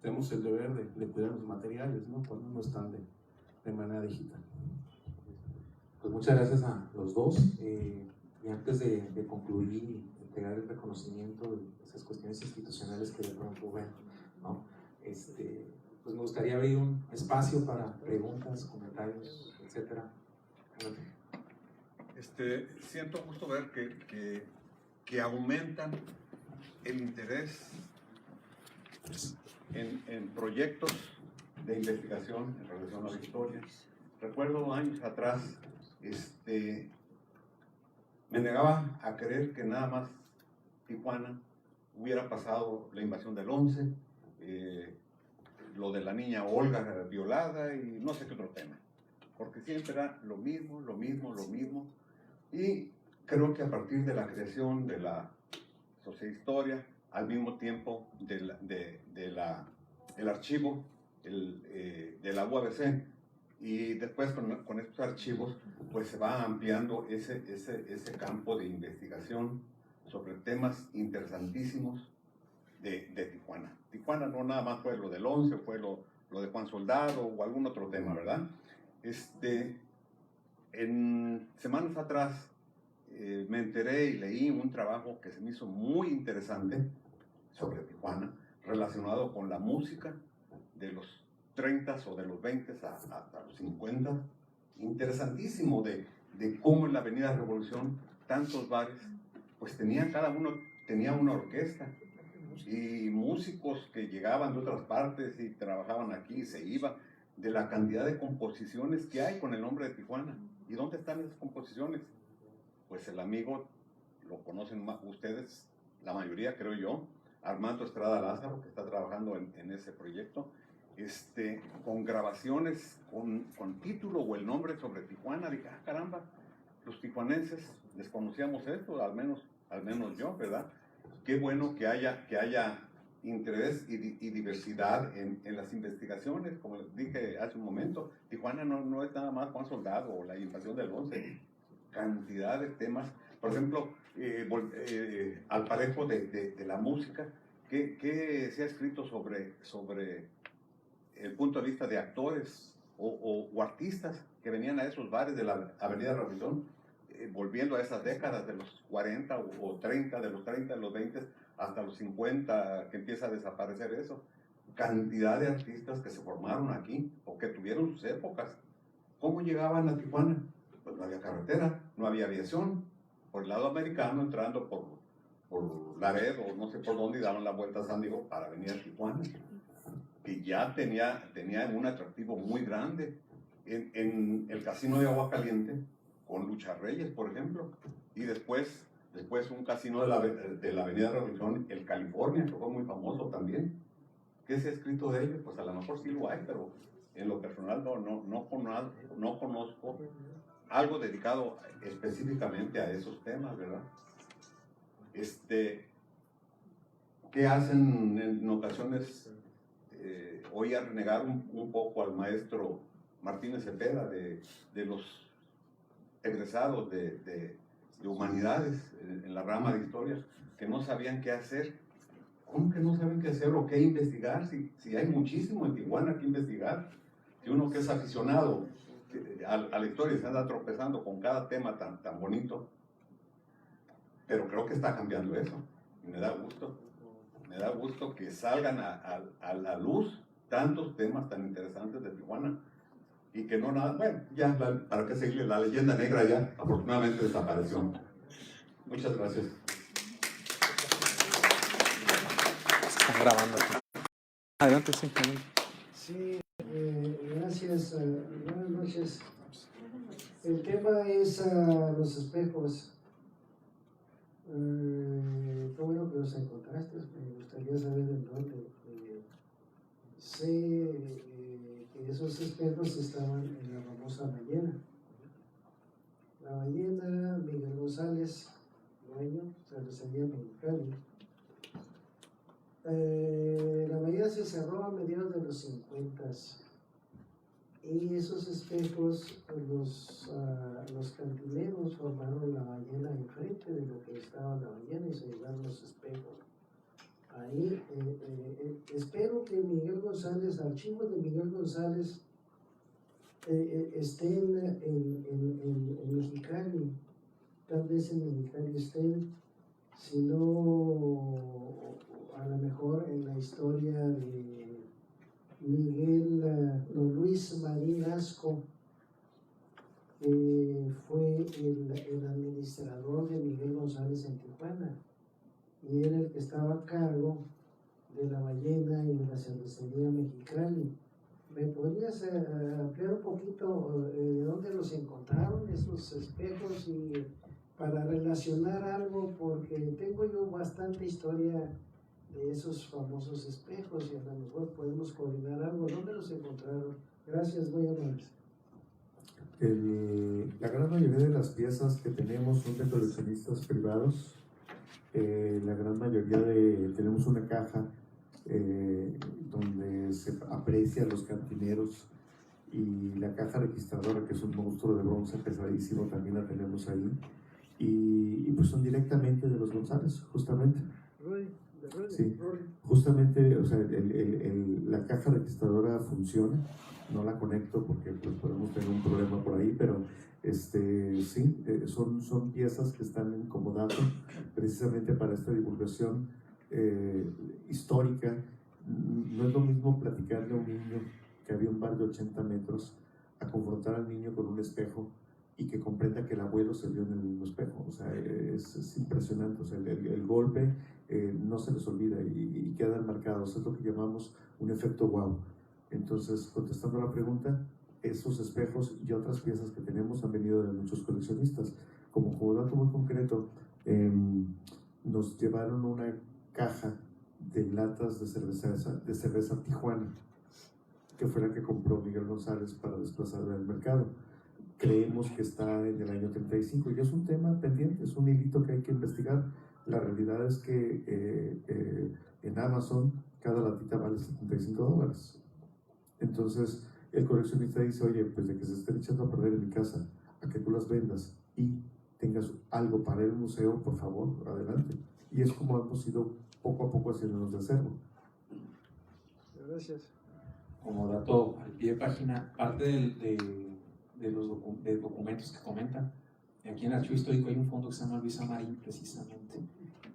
tenemos el deber de cuidar los materiales, ¿no? Cuando no están de manera digital.
Pues muchas gracias a los dos. Y antes de concluir y entregar el reconocimiento de esas cuestiones institucionales que de pronto, bueno, ¿no? Pues me gustaría abrir un espacio para preguntas, comentarios, etcétera.
Siento gusto ver que aumentan el interés en proyectos de investigación en relación a la historia. Recuerdo años atrás, me negaba a creer que nada más Tijuana hubiera pasado la invasión del 11, lo de la niña Olga violada y no sé qué otro tema, porque siempre era lo mismo, y creo que a partir de la creación de la Sociedad de Historia, al mismo tiempo el archivo de la UABC, y después con estos archivos pues se va ampliando ese campo de investigación sobre temas interesantísimos de Tijuana. Tijuana no nada más fue lo del 11, fue lo de Juan Soldado o algún otro tema, ¿verdad? En semanas atrás me enteré y leí un trabajo que se me hizo muy interesante sobre Tijuana, relacionado con la música de los 30 o de los 20 hasta los 50, interesantísimo de cómo en la Avenida Revolución tantos bares, pues cada uno tenía una orquesta y músicos que llegaban de otras partes y trabajaban aquí y se iban, de la cantidad de composiciones que hay con el nombre de Tijuana. ¿Y dónde están esas composiciones? Pues el amigo, lo conocen ustedes, la mayoría creo yo, Armando Estrada Lázaro, que está trabajando en ese proyecto, con grabaciones, con título o el nombre sobre Tijuana. Dije, caramba, los tijuanenses desconocíamos esto, al menos yo, ¿verdad? Qué bueno que haya interés y diversidad en las investigaciones. Como les dije hace un momento, Tijuana no es nada más Juan Soldado o la invasión del 11, cantidad de temas. Por ejemplo, al parejo de la música, ¿qué se ha escrito sobre el punto de vista de actores o artistas que venían a esos bares de la Avenida Revolución, volviendo a esas décadas de los 40 o 30, de los 30, de los 20 hasta los 50, que empieza a desaparecer eso? Cantidad de artistas que se formaron aquí o que tuvieron sus épocas. ¿Cómo llegaban a Tijuana? Pues no había carretera, no había aviación. Por el lado americano, entrando por Laredo, no sé por dónde, y daban la vuelta a San Diego para venir a Tijuana, que ya tenía un atractivo muy grande. En el casino de Aguacaliente, con Lucha Reyes, por ejemplo, y después un casino de la Avenida Revolución, el California, que fue muy famoso también. ¿Qué se ha escrito de ellos? Pues a lo mejor sí lo hay, pero en lo personal no conozco algo dedicado específicamente a esos temas, ¿verdad? ¿Qué hacen en ocasiones? Oí a renegar un poco al maestro Martínez Cepeda de los egresados de humanidades en la rama de historia, que no sabían qué hacer. ¿Cómo que no saben qué hacer o qué investigar? Si hay muchísimo en Tijuana que investigar. Si uno que es aficionado a la historia se anda tropezando con cada tema tan bonito, pero creo que está cambiando eso. Y me da gusto que salgan a la luz tantos temas tan interesantes de Tijuana. Y que no nada, bueno, ya, para qué seguirle, la leyenda negra ya afortunadamente desapareció. Muchas gracias.
Están grabando aquí. Adelante, sí.
Sí, gracias. Buenas noches. El tema es los espejos. Qué bueno que los encontraste. Me gustaría saber en dónde. Sé que esos espejos estaban en la famosa ballena. La ballena, Miguel González, dueño, cervecería Mexicali. La ballena se cerró a mediados de los 50 y esos espejos, los cantineros formaron la ballena enfrente de lo que estaba la ballena y se llevaron los espejos. Ahí espero que Miguel González, archivos de Miguel González estén en Mexicali, tal vez en Mexicali estén, si no a lo mejor en la historia de Miguel, Luis Marín Asco, que fue el administrador de Miguel González en Tijuana, y era el que estaba a cargo de la ballena y de la cervecería Mexicali. ¿Me podrías ampliar un poquito de dónde los encontraron esos espejos y para relacionar algo? Porque tengo yo bastante historia de esos famosos espejos y a lo mejor podemos coordinar algo. ¿Dónde los encontraron? Gracias, muy amables.
La gran mayoría de las piezas que tenemos son de coleccionistas privados. La gran mayoría tenemos una caja donde se aprecia los cantineros, y la caja registradora, que es un monstruo de bronce pesadísimo, también la tenemos ahí, y pues son directamente de los González, justamente. Sí, justamente, o sea, la caja registradora funciona, no la conecto porque pues podemos tener un problema por ahí, pero sí, son piezas que están en comodato precisamente para esta divulgación histórica. No es lo mismo platicarle a un niño que había un bar de 80 metros a confrontar al niño con un espejo y que comprenda que el abuelo se vio en el mismo espejo. O sea, es impresionante. O sea, el golpe no se les olvida y quedan marcados. Es lo que llamamos un efecto wow. Entonces, contestando a la pregunta, esos espejos y otras piezas que tenemos han venido de muchos coleccionistas. Como dato muy concreto, nos llevaron una caja de latas de cerveza Tijuana, que fue la que compró Miguel González para desplazarla al mercado. Creemos que está en el año 35 y es un tema pendiente, es un hilito que hay que investigar. La realidad es que en Amazon cada latita vale $75. Entonces el coleccionista dice, oye, pues de que se estén echando a perder en mi casa, a que tú las vendas y tengas algo para el museo, por favor, adelante. Y es como hemos ido poco a poco haciéndonos de acervo.
Gracias.
Como dato al pie de página, parte de los documentos que comentan, aquí en el Archivo Histórico hay un fondo que se llama Luisa Marín, precisamente,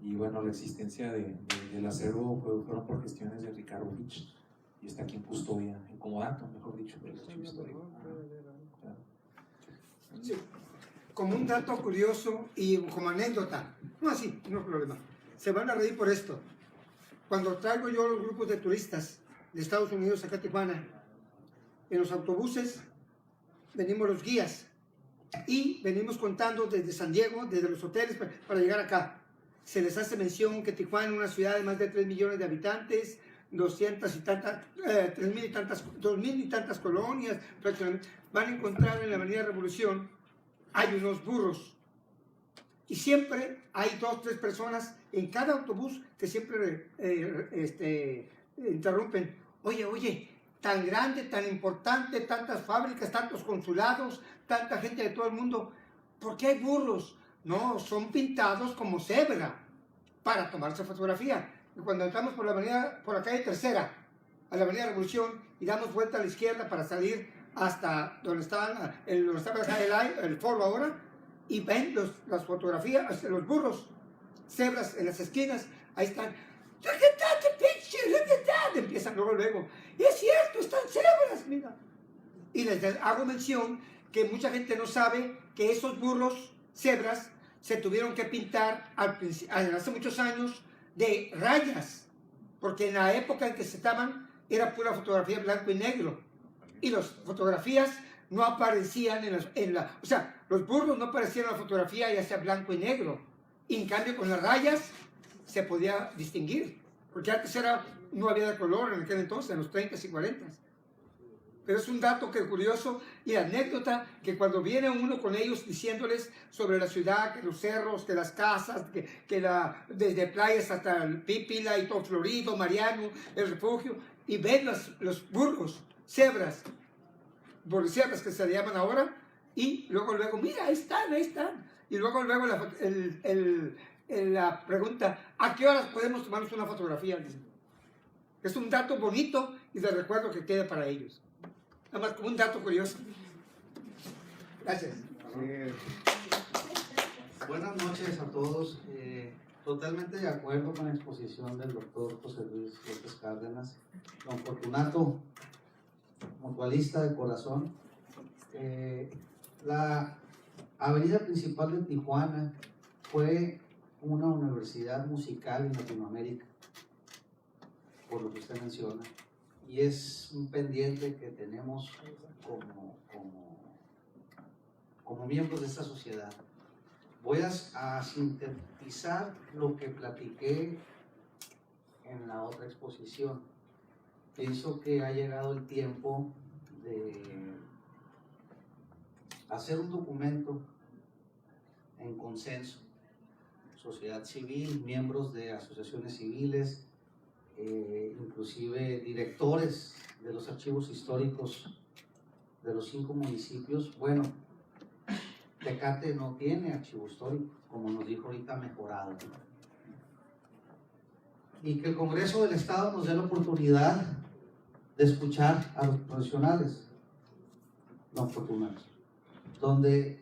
y bueno, la existencia del acervo fueron por gestiones de Ricardo Fitch, y está aquí en custodia, en comodato, mejor dicho, del Archivo Histórico. Claro.
Sí. Como un dato curioso y como anécdota, no así, no hay problema, se van a reír por esto. Cuando traigo yo los grupos de turistas de Estados Unidos acá a Tijuana, en los autobuses venimos los guías y venimos contando desde San Diego, desde los hoteles para llegar acá. Se les hace mención que Tijuana es una ciudad de más de 3 millones de habitantes, 200 y tantas, 2.000 y tantas colonias, prácticamente. Van a encontrar en la Avenida Revolución, hay unos burros. Y siempre hay 2 o 3 personas en cada autobús que siempre interrumpen. Oye, tan grande, tan importante, tantas fábricas, tantos consulados, tanta gente de todo el mundo, ¿por qué hay burros? No, son pintados como cebra para tomarse fotografía. Y cuando entramos por la calle Tercera, a la Avenida Revolución, y damos vuelta a la izquierda para salir hasta donde estaba el foro ahora, y ven las fotografías, los burros, cebras en las esquinas, ahí están. Empiezan luego, es cierto, están cebras, mira. Y les hago mención que mucha gente no sabe que esos burros cebras se tuvieron que pintar hace muchos años de rayas, porque en la época en que se estaban era pura fotografía en blanco y negro, y las fotografías no aparecían o sea, los burros no aparecían en la fotografía ya sea blanco y negro, y en cambio con las rayas se podía distinguir, porque antes no había de color en aquel entonces, en los 30s y 40s. Pero es un dato que es curioso y anécdota que cuando viene uno con ellos diciéndoles sobre la ciudad, que los cerros, que las casas, desde playas hasta el Pípila y todo Florido, Mariano, el refugio, y ven los burros, cebras que se le llaman ahora, y luego, mira, ahí están. Y luego la pregunta, ¿a qué horas podemos tomarnos una fotografía? Es un dato bonito y de recuerdo que queda para ellos. Nada más como un dato curioso. Gracias.
Buenas noches a todos. Totalmente de acuerdo con la exposición del doctor José Luis López Cárdenas. Don Fortunato, mutualista de corazón. La avenida principal de Tijuana fue una universidad musical en Latinoamérica, por lo que usted menciona. Y es un pendiente que tenemos como miembros de esta sociedad. Voy a sintetizar lo que platiqué en la otra exposición. Pienso que ha llegado el tiempo de hacer un documento en consenso. Sociedad civil, miembros de asociaciones civiles, inclusive directores de los archivos históricos de los 5 municipios. Bueno, Tecate no tiene archivo histórico, como nos dijo ahorita, mejorado. Y que el Congreso del Estado nos dé la oportunidad de escuchar a los profesionales no afortunados, donde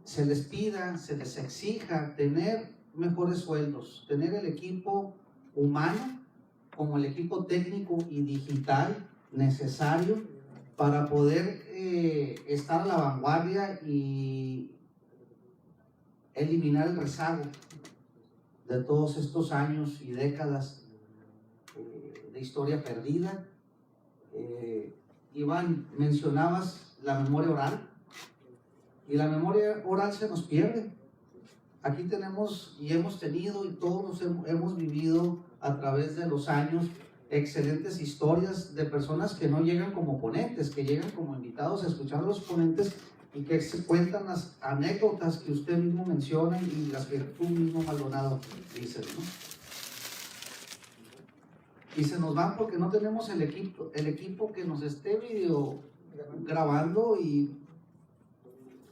se les pida, se les exija tener mejores sueldos, tener el equipo humano como el equipo técnico y digital necesario para poder estar a la vanguardia y eliminar el rezago de todos estos años y décadas de historia perdida. Iván, mencionabas la memoria oral, y la memoria oral se nos pierde. Aquí tenemos y hemos tenido y todos hemos vivido a través de los años excelentes historias de personas que no llegan como ponentes, que llegan como invitados a escuchar a los ponentes y que se cuentan las anécdotas que usted mismo menciona y las que tú mismo, Maldonado, dices, ¿no? Y se nos van porque no tenemos el equipo que nos esté grabando y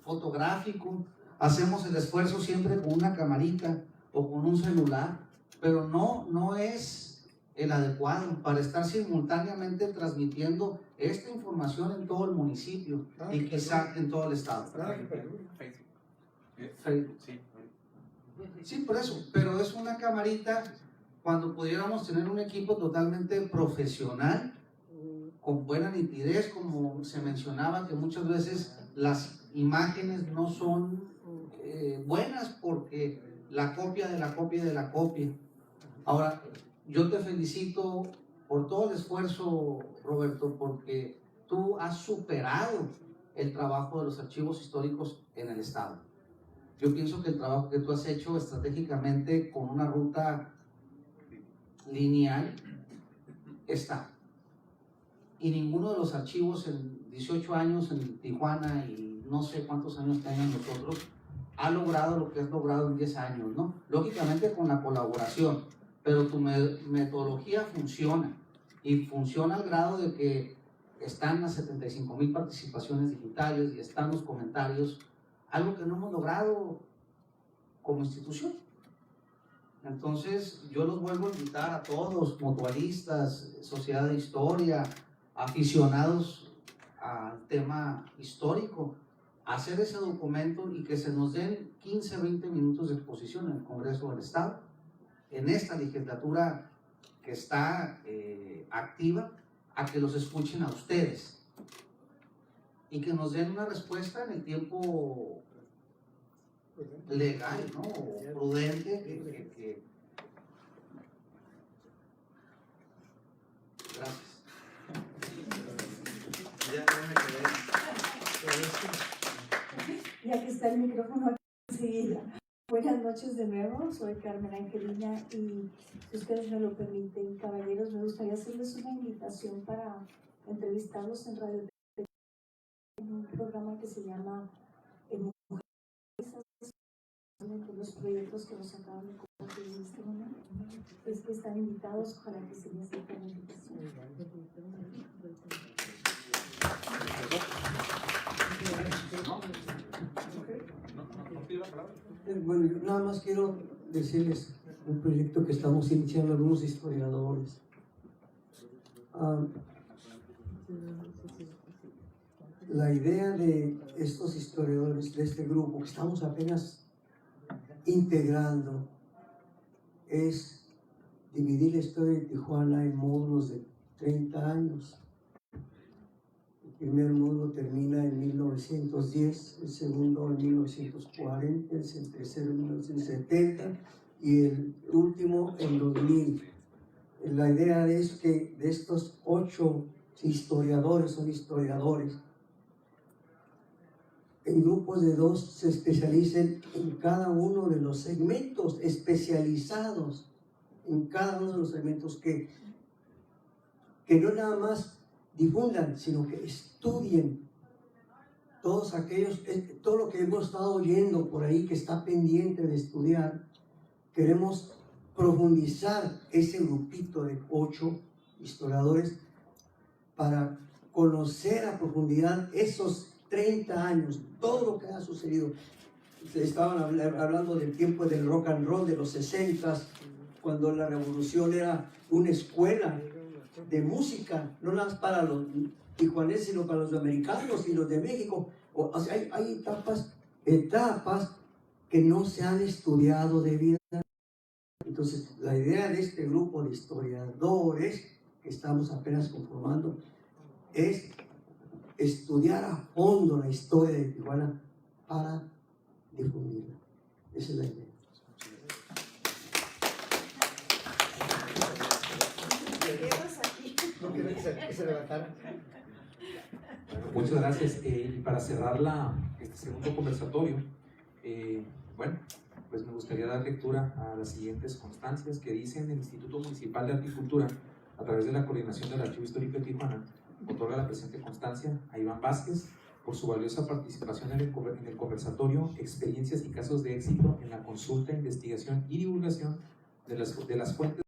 fotográfico. Hacemos el esfuerzo siempre con una camarita o con un celular, pero no es el adecuado para estar simultáneamente transmitiendo esta información en todo el municipio y quizá en todo el estado. Facebook. Sí, por eso, pero es una camarita cuando pudiéramos tener un equipo totalmente profesional, con buena nitidez, como se mencionaba, que muchas veces las imágenes no son buenas porque la copia de la copia de la copia. Ahora, yo te felicito por todo el esfuerzo, Roberto, porque tú has superado el trabajo de los archivos históricos en el Estado. Yo pienso que el trabajo que tú has hecho estratégicamente con una ruta lineal está. Y ninguno de los archivos en 18 años en Tijuana y no sé cuántos años tengan nosotros ha logrado lo que has logrado en 10 años, ¿no? Lógicamente con la colaboración, pero tu metodología funciona y funciona al grado de que están las 75,000 participaciones digitales y están los comentarios, algo que no hemos logrado como institución. Entonces yo los vuelvo a invitar a todos, mutualistas, sociedad de historia, aficionados al tema histórico, hacer ese documento y que se nos den 15, 20 minutos de exposición en el Congreso del Estado, en esta legislatura que está activa, a que los escuchen a ustedes y que nos den una respuesta en el tiempo legal, ¿no? O prudente. Gracias.
Ya que está el micrófono aquí enseguida. Buenas noches de nuevo, soy Carmen Angelina y si ustedes me lo permiten, caballeros, me gustaría hacerles una invitación para entrevistarlos en Radio Televisión, en un programa que se llama Mujeres, los proyectos que nos acaban de compartir en este momento. Es que están invitados, ojalá que se les acepte la invitación.
Bueno, yo nada más quiero decirles un proyecto que estamos iniciando algunos historiadores. La idea de estos historiadores, de este grupo que estamos apenas integrando, es dividir la historia de Tijuana en módulos de 30 años. El primer módulo termina en 1910, el segundo en 1940, el tercero en 1970 y el último en 2000. La idea es que de estos 8 historiadores, son historiadores, en grupos de 2 se especialicen en cada uno de los segmentos, especializados en cada uno de los segmentos que no nada más difundan, sino que estudien todos aquellos, todo lo que hemos estado oyendo por ahí que está pendiente de estudiar. Queremos profundizar ese grupito de 8 historiadores para conocer a profundidad esos 30 años, todo lo que ha sucedido. Se estaban hablando del tiempo del rock and roll de los 60s, cuando la revolución era una escuela de música, no nada más para los tijuaneses, sino para los americanos y los de México. O sea, hay etapas que no se han estudiado debidamente. Entonces, la idea de este grupo de historiadores que estamos apenas conformando es estudiar a fondo la historia de Tijuana para difundirla. Esa es la idea.
Muchas gracias. Y para cerrar este segundo conversatorio, bueno, pues me gustaría dar lectura a las siguientes constancias que dicen: el Instituto Municipal de Arte y Cultura, a través de la coordinación del Archivo Histórico de Tijuana, otorga la presente constancia a Iván Vázquez por su valiosa participación en el conversatorio Experiencias y casos de éxito en la consulta, investigación y divulgación de las fuentes